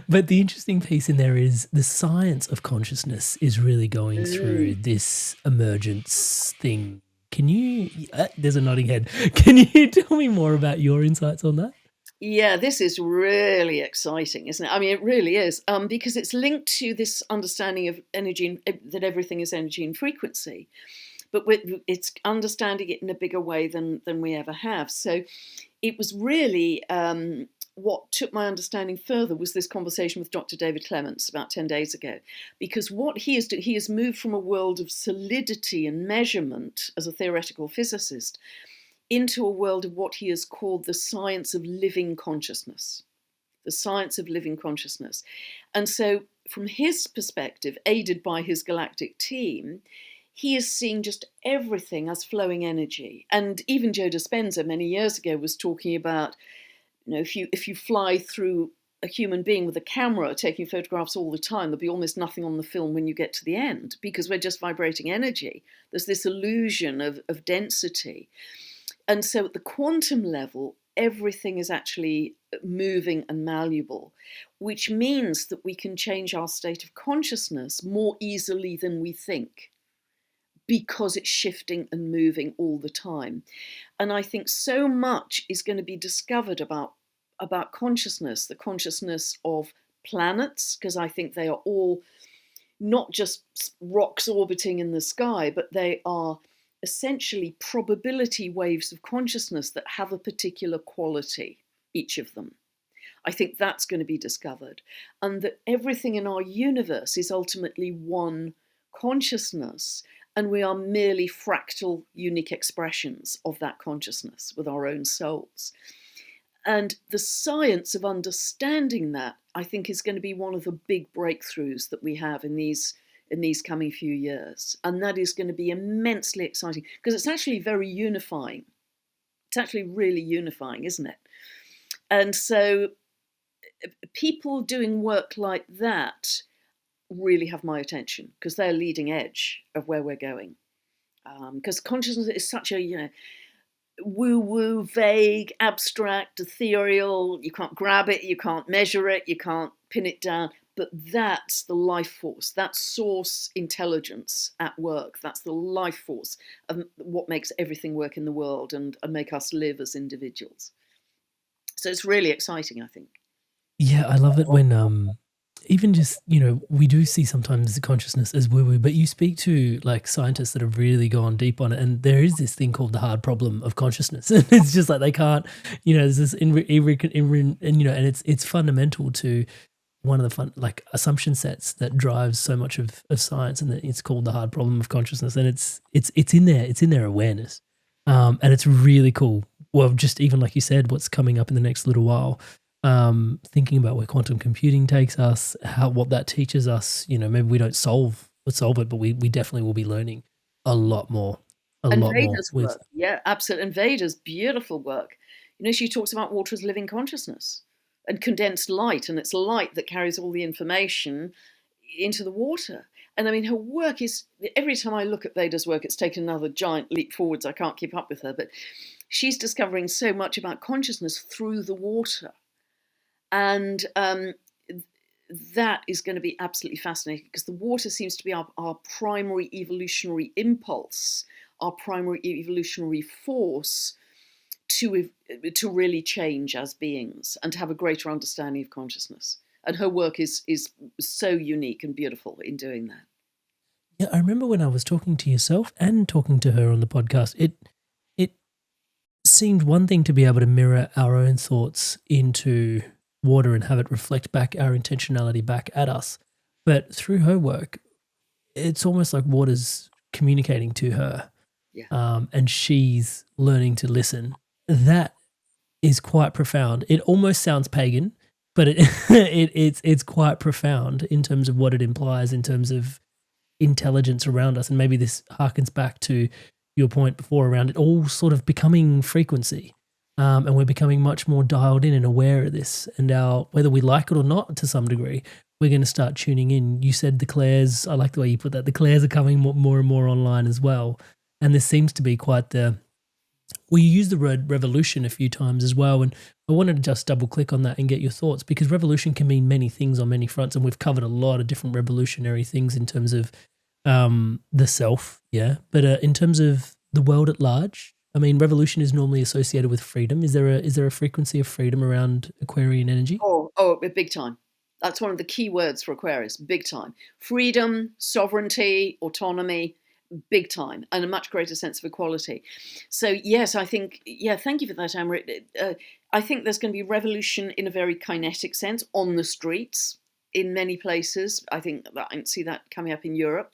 Speaker 2: But the interesting piece in there is the science of consciousness is really going through this emergence thing. Can you, there's a nodding head. Can you tell me more about your insights on that?
Speaker 1: Yeah, this is really exciting, isn't it? I mean, it really is, because it's linked to this understanding of energy, that everything is energy and frequency, but it's understanding it in a bigger way than we ever have. So it was really what took my understanding further was this conversation with Dr. David Clements about 10 days ago, because what he has moved from a world of solidity and measurement as a theoretical physicist into a world of what he has called the science of living consciousness. The science of living consciousness. And so from his perspective, aided by his galactic team, he is seeing just everything as flowing energy. And even Joe Dispenza many years ago was talking about, if you fly through a human being with a camera taking photographs all the time, there'll be almost nothing on the film when you get to the end, because we're just vibrating energy. There's this illusion of density. And so at the quantum level, everything is actually moving and malleable, which means that we can change our state of consciousness more easily than we think, because it's shifting and moving all the time. And I think so much is going to be discovered about consciousness, the consciousness of planets, because I think they are all not just rocks orbiting in the sky, but they are essentially probability waves of consciousness that have a particular quality, each of them. I think that's going to be discovered. And that everything in our universe is ultimately one consciousness, and we are merely fractal, unique expressions of that consciousness with our own souls. And the science of understanding that, I think, is going to be one of the big breakthroughs that we have in these coming few years. And that is going to be immensely exciting, because it's actually very unifying. It's actually really unifying, isn't it? And so people doing work like that really have my attention, because they're leading edge of where we're going. Because consciousness is such a, woo-woo, vague, abstract, ethereal. You can't grab it, you can't measure it, you can't pin it down. But that's the life force, that's source intelligence at work. That's the life force of what makes everything work in the world and make us live as individuals. So it's really exciting, I think.
Speaker 2: Yeah, I love it when even just, we do see sometimes the consciousness as woo-woo, but you speak to like scientists that have really gone deep on it, and there is this thing called the hard problem of consciousness. And it's just like they can't, there's this and it's fundamental to one of the like assumption sets that drives so much of science, and it's called the hard problem of consciousness, and it's in their awareness, and it's really cool. Well, just even like you said, what's coming up in the next little while. Thinking about where quantum computing takes us, what that teaches us, maybe we don't solve it, but we definitely will be learning a lot more.
Speaker 1: And Veda's work, yeah, absolutely. And Veda's beautiful work. She talks about water as living consciousness and condensed light, and it's light that carries all the information into the water. And I mean, her work is, every time I look at Veda's work, it's taken another giant leap forwards. I can't keep up with her, but she's discovering so much about consciousness through the water. And that is going to be absolutely fascinating, because the water seems to be our primary evolutionary impulse, our primary evolutionary force to really change as beings and to have a greater understanding of consciousness. And her work is so unique and beautiful in doing that.
Speaker 2: Yeah, I remember when I was talking to yourself and talking to her on the podcast, it seemed one thing to be able to mirror our own thoughts into water and have it reflect back our intentionality back at us. But through her work, it's almost like water's communicating to her, and she's learning to listen. That is quite profound. It almost sounds pagan, but it's quite profound in terms of what it implies in terms of intelligence around us. And maybe this harkens back to your point before around it all sort of becoming frequency. And we're becoming much more dialed in and aware of this. And whether we like it or not, to some degree, we're going to start tuning in. You said the clairs, I like the way you put that. The clairs are coming more and more online as well. And this seems to be quite you used the word revolution a few times as well. And I wanted to just double click on that and get your thoughts, because revolution can mean many things on many fronts. And we've covered a lot of different revolutionary things in terms of the self. Yeah. But in terms of the world at large, I mean, revolution is normally associated with freedom. Is there a frequency of freedom around Aquarian energy?
Speaker 1: Oh, big time. That's one of the key words for Aquarius, big time. Freedom, sovereignty, autonomy, big time, and a much greater sense of equality. So yes, I think, thank you for that, Amrit. I think there's going to be revolution in a very kinetic sense on the streets in many places. I think that I see that coming up in Europe.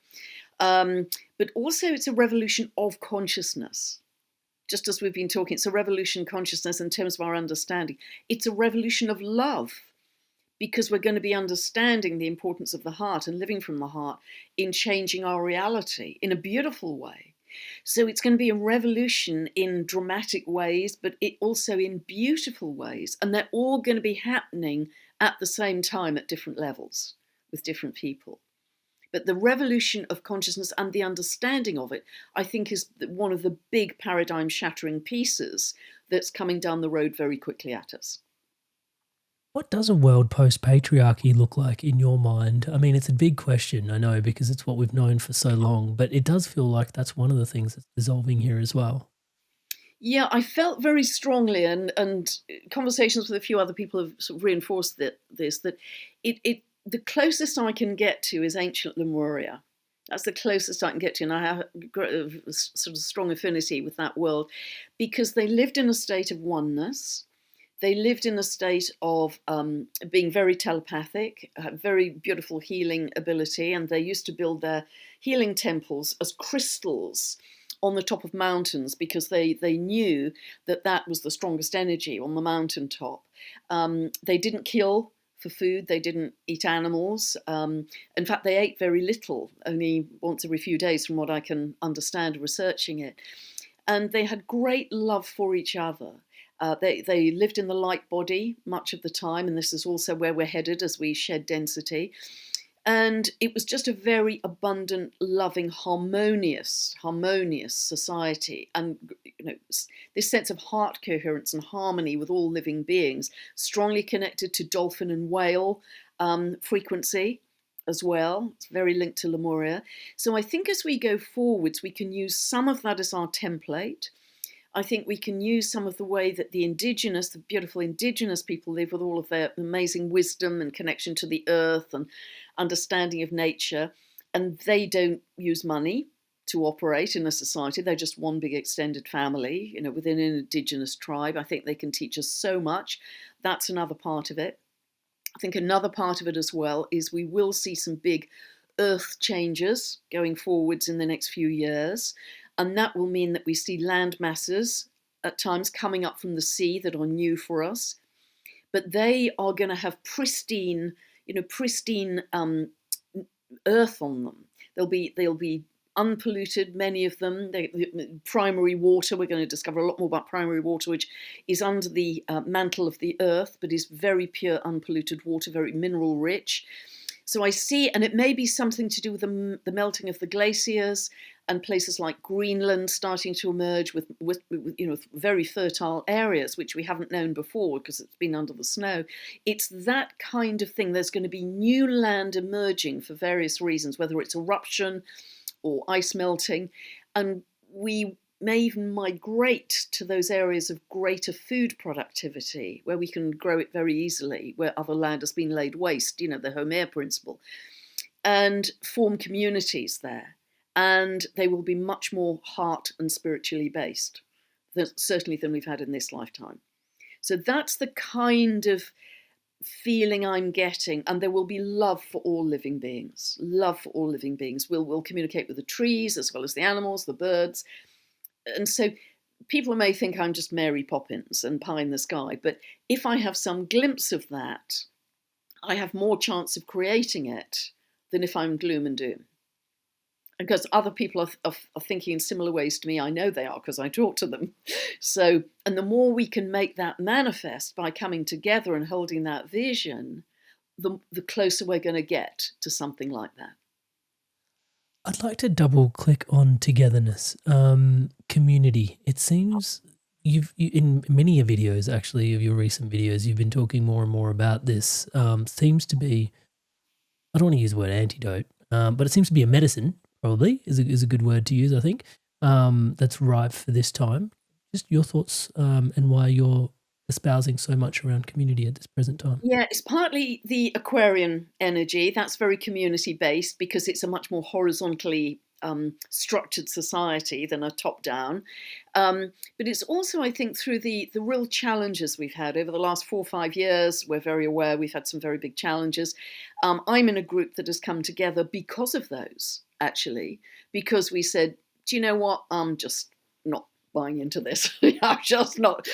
Speaker 1: But also it's a revolution of consciousness. Just as we've been talking, it's a revolution of consciousness in terms of our understanding. It's a revolution of love, because we're going to be understanding the importance of the heart and living from the heart in changing our reality in a beautiful way. So it's going to be a revolution in dramatic ways, but it also in beautiful ways. And they're all going to be happening at the same time at different levels with different people. But the revolution of consciousness and the understanding of it, I think, is one of the big paradigm shattering pieces that's coming down the road very quickly at us.
Speaker 2: What does a world post patriarchy look like in your mind? I mean, it's a big question, I know, because it's what we've known for so long, but it does feel like that's one of the things that's dissolving here as well.
Speaker 1: Yeah, I felt very strongly, and conversations with a few other people have sort of reinforced that the closest I can get to is ancient Lemuria. That's the closest I can get to, and I have a sort of strong affinity with that world because they lived in a state of oneness. They lived in a state of being very telepathic, very beautiful healing ability, and they used to build their healing temples as crystals on the top of mountains because they knew that that was the strongest energy on the mountaintop. They didn't kill for food. They didn't eat animals. In fact, they ate very little, only once every few days from what I can understand researching it. And they had great love for each other. They lived in the light body much of the time, and this is also where we're headed as we shed density. And it was just a very abundant, loving, harmonious society. And this sense of heart coherence and harmony with all living beings, strongly connected to dolphin and whale frequency as well. It's very linked to Lemuria. So I think as we go forwards, we can use some of that as our template. I think we can use some of the way that the beautiful indigenous people live with all of their amazing wisdom and connection to the earth and understanding of nature. And they don't use money to operate in a society. They're just one big extended family, within an indigenous tribe. I think they can teach us so much. That's another part of it. I think another part of it as well is we will see some big earth changes going forwards in the next few years. And that will mean that we see land masses at times coming up from the sea that are new for us. But they are going to have pristine earth on them. They'll be unpolluted, many of them. Primary water, we're going to discover a lot more about primary water, which is under the mantle of the earth, but is very pure, unpolluted water, very mineral rich. So I see, and it may be something to do with the melting of the glaciers and places like Greenland starting to emerge with very fertile areas, which we haven't known before because it's been under the snow. It's that kind of thing. There's going to be new land emerging for various reasons, whether it's eruption or ice melting. And we may even migrate to those areas of greater food productivity where we can grow it very easily, where other land has been laid waste, the Homer principle, and form communities there. And they will be much more heart and spiritually based, certainly than we've had in this lifetime. So that's the kind of feeling I'm getting. And there will be love for all living beings. Love for all living beings. We'll communicate with the trees as well as the animals, the birds. And so people may think I'm just Mary Poppins and pie in the sky. But if I have some glimpse of that, I have more chance of creating it than if I'm gloom and doom. Because other people are thinking in similar ways to me. I know they are because I talk to them. So, and the more we can make that manifest by coming together and holding that vision, the closer we're going to get to something like that.
Speaker 2: I'd like to double click on togetherness, community. It seems you in many of your videos, actually, of your recent videos, you've been talking more and more about this. Seems to be, I don't want to use the word antidote, but it seems to be a medicine. Probably is a good word to use, I think, that's ripe for this time. Just your thoughts and why you're espousing so much around community at this present time.
Speaker 1: Yeah, it's partly the Aquarian energy. That's very community-based because it's a much more horizontally structured society than a top-down. But it's also, I think, through the real challenges we've had over the last 4 or 5 years. We're very aware we've had some very big challenges. I'm in a group that has come together because of those. Actually, because we said, do you know what? I'm just not buying into this. I'm just not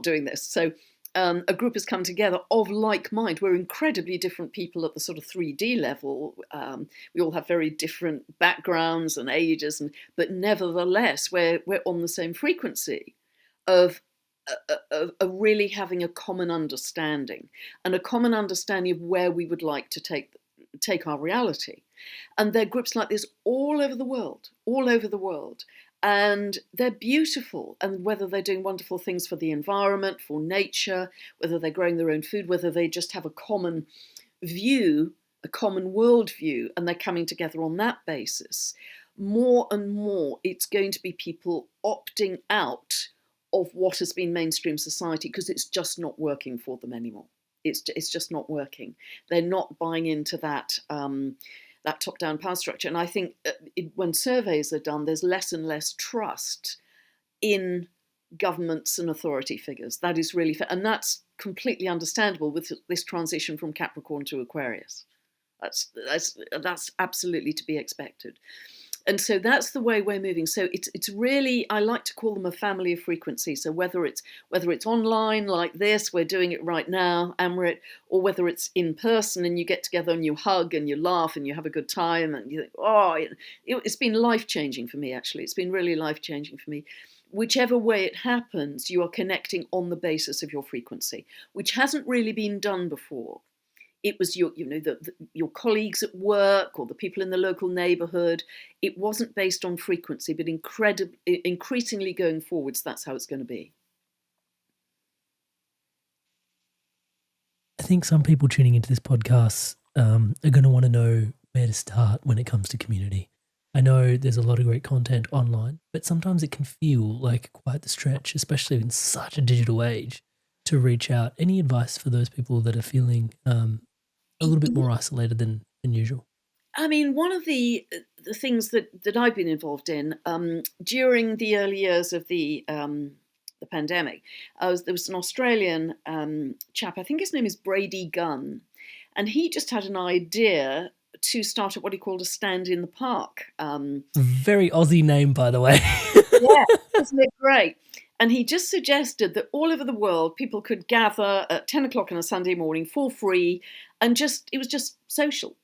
Speaker 1: doing this. So a group has come together of like mind. We're incredibly different people at the sort of 3D level. We all have very different backgrounds and ages, but nevertheless, we're on the same frequency of of really having a common understanding, and a common understanding of where we would like to take our reality. And there are groups like this all over the world, all over the world. And they're beautiful. And whether they're doing wonderful things for the environment, for nature, whether they're growing their own food, whether they just have a common view, a common worldview, and they're coming together on that basis, more and more it's going to be people opting out of what has been mainstream society because it's just not working for them anymore. It's just not working. They're not buying into that that top-down power structure. And I think when surveys are done, there's less and less trust in governments and authority figures. That is really fair. And that's completely understandable with this transition from Capricorn to Aquarius. That's absolutely to be expected. And so that's the way we're moving. So it's really, I like to call them a family of frequency. So whether it's online like this, we're doing it right now, Amrit, or whether it's in person and you get together and you hug and you laugh and you have a good time and you think, oh, it's been life-changing for me, actually. It's been really life-changing for me. Whichever way it happens, you are connecting on the basis of your frequency, which hasn't really been done before. It was your colleagues at work or the people in the local neighbourhood. It wasn't based on frequency, but increasingly going forwards, that's how it's going to be.
Speaker 2: I think some people tuning into this podcast are going to want to know where to start when it comes to community. I know there's a lot of great content online, but sometimes it can feel like quite the stretch, especially in such a digital age, to reach out. Any advice for those people that are feeling a little bit more isolated than usual?
Speaker 1: I mean, one of the things that I've been involved in during the early years of the pandemic, there was an Australian chap, I think his name is Brady Gunn, and he just had an idea to start at what he called a stand in the park.
Speaker 2: Very Aussie name, by the way.
Speaker 1: Yeah, isn't it great? And he just suggested that all over the world, people could gather at 10 o'clock on a Sunday morning for free, and it was just social,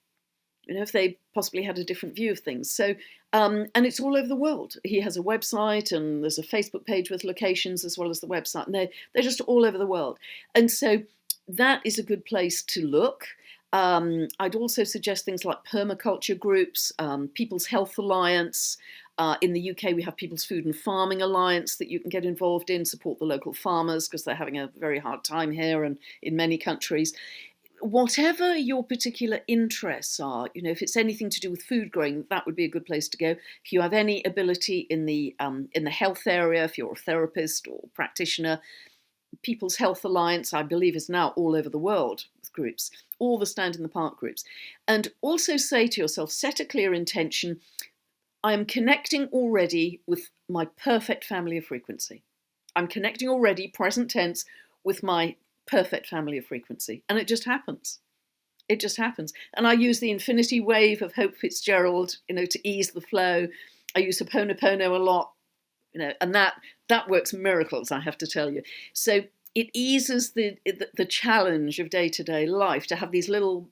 Speaker 1: if they possibly had a different view of things. So, and it's all over the world. He has a website, and there's a Facebook page with locations as well as the website, and they're just all over the world. And so that is a good place to look. I'd also suggest things like permaculture groups, People's Health Alliance. In the UK, we have People's Food and Farming Alliance that you can get involved in, support the local farmers because they're having a very hard time here and in many countries. Whatever your particular interests are, if it's anything to do with food growing, that would be a good place to go. If you have any ability in the health area, if you're a therapist or practitioner, People's Health Alliance, I believe, is now all over the world with groups, all the Stand in the Park groups. And also say to yourself, set a clear intention. I am connecting already with my perfect family of frequency. I'm connecting already, present tense, with my perfect family of frequency. And it just happens. It just happens. And I use the infinity wave of Hope Fitzgerald, to ease the flow. I use Ho'oponopono a lot, and that works miracles, I have to tell you. So it eases the challenge of day-to-day life to have these little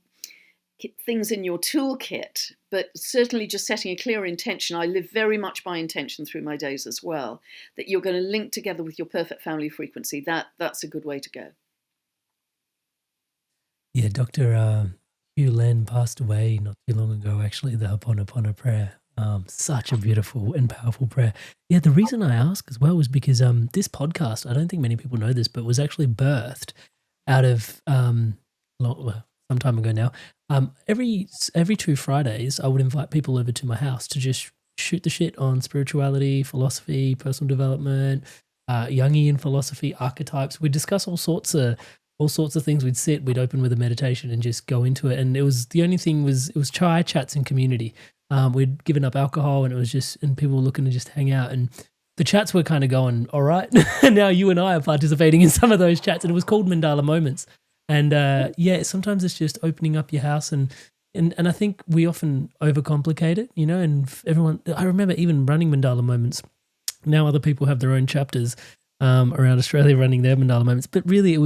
Speaker 1: things in your toolkit, but certainly just setting a clear intention. I live very much by intention through my days as well, that you're going to link together with your perfect family frequency. That's a good way to go.
Speaker 2: Yeah, Dr. Hugh Len passed away not too long ago, actually, the Ho'oponopono prayer. Such a beautiful and powerful prayer. Yeah, the reason I ask as well was because this podcast, I don't think many people know this, but was actually birthed out of some time ago now. Every 2 Fridays, I would invite people over to my house to just shoot the shit on spirituality, philosophy, personal development, Jungian philosophy, archetypes. We'd discuss all sorts of things. We'd open with a meditation and just go into it. And the only thing was chai chats and community. We'd given up alcohol, and and people were looking to just hang out, and the chats were kind of going, all right. And now you and I are participating in some of those chats, and it was called Mandala Moments. And sometimes it's just opening up your house, and I think we often overcomplicate it, and everyone, I remember even running Mandala Moments. Now other people have their own chapters around Australia running their Mandala Moments, but really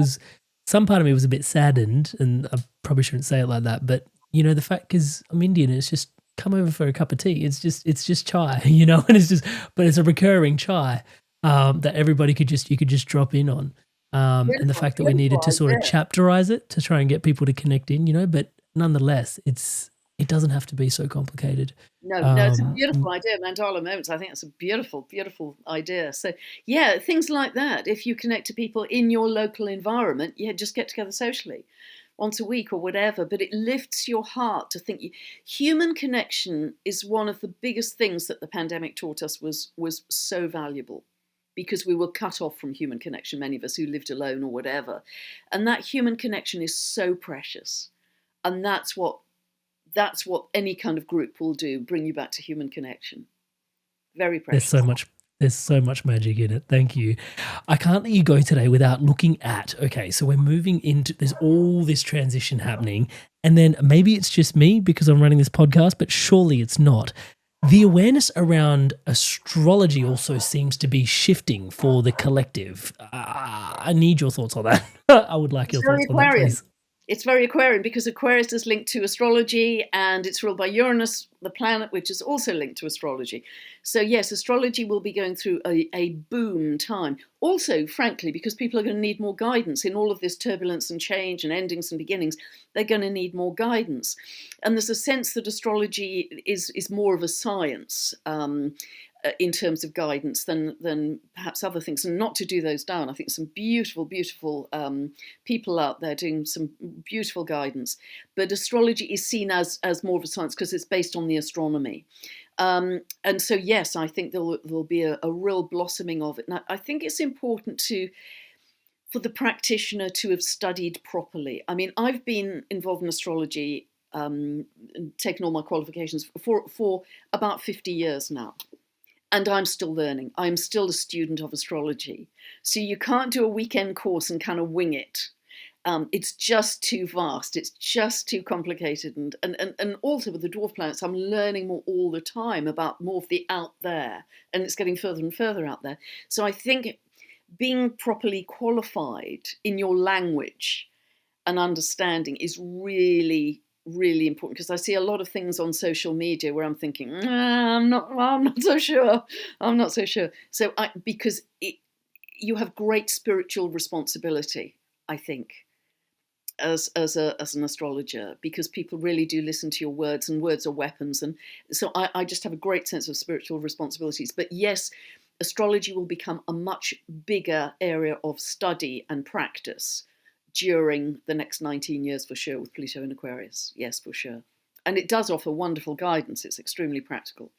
Speaker 2: some part of me was a bit saddened, and I probably shouldn't say it like that, but the fact, because I'm Indian, it's just come over for a cup of tea. It's just chai, and but it's a recurring chai. that everybody you could just drop in on. And the
Speaker 1: Beautiful,
Speaker 2: fact that we needed to
Speaker 1: beautiful
Speaker 2: sort of
Speaker 1: idea.
Speaker 2: chapterize it to try and get people to connect in, but nonetheless, it doesn't have to be so complicated.
Speaker 1: No, no, it's a
Speaker 2: Um,
Speaker 1: beautiful idea. Mandala moments. I think it's a beautiful, beautiful idea. So, yeah, things like that. If you connect to people in your local environment, yeah, just get together socially once a week or whatever. But it lifts your heart to think human connection is one of the biggest things that the pandemic taught us was so valuable because we were cut off from human connection, many of us who lived alone or whatever. And that human connection is so precious. And that's what any kind of group will do, bring you back to human connection. Very
Speaker 2: there's
Speaker 1: precious.
Speaker 2: so much there's so much magic in it. Thank you. I can't let you go today without looking at, okay, so we're moving into, there's all this transition happening, and then maybe it's just me because I'm running this podcast, but surely it's not. The awareness around astrology also seems to be shifting for the collective. I need your thoughts on that. I would like
Speaker 1: It's
Speaker 2: your
Speaker 1: very
Speaker 2: thoughts on that,
Speaker 1: Aquarian.
Speaker 2: please.
Speaker 1: It's very Aquarian because Aquarius is linked to astrology and it's ruled by Uranus, the planet, which is also linked to astrology. So, yes, astrology will be going through a boom time. Also, frankly, because people are going to need more guidance in all of this turbulence and change and endings and beginnings, they're going to need more guidance. And there's a sense that astrology is more of a science. In terms of guidance than perhaps other things, and not to do those down. I think some beautiful, beautiful people out there doing some beautiful guidance. But astrology is seen as more of a science because it's based on the astronomy. And so, yes, I think there'll be a real blossoming of it. And I think it's important for the practitioner to have studied properly. I mean, I've been involved in astrology, taken all my qualifications for about 50 years now. And I'm still learning. I'm still a student of astrology. So you can't do a weekend course and kind of wing it. It's just too vast. It's just too complicated. And also with the dwarf planets, I'm learning more all the time about more of the out there. And it's getting further and further out there. So I think being properly qualified in your language and understanding is really, really important because I see a lot of things on social media where I'm thinking, I'm not so sure. I'm not so sure. So because you have great spiritual responsibility, I think, as an astrologer, because people really do listen to your words, and words are weapons. And so I just have a great sense of spiritual responsibilities. But yes, astrology will become a much bigger area of study and practice during the next 19 years for sure with Pluto in Aquarius. Yes, for sure. And it does offer wonderful guidance. It's extremely practical.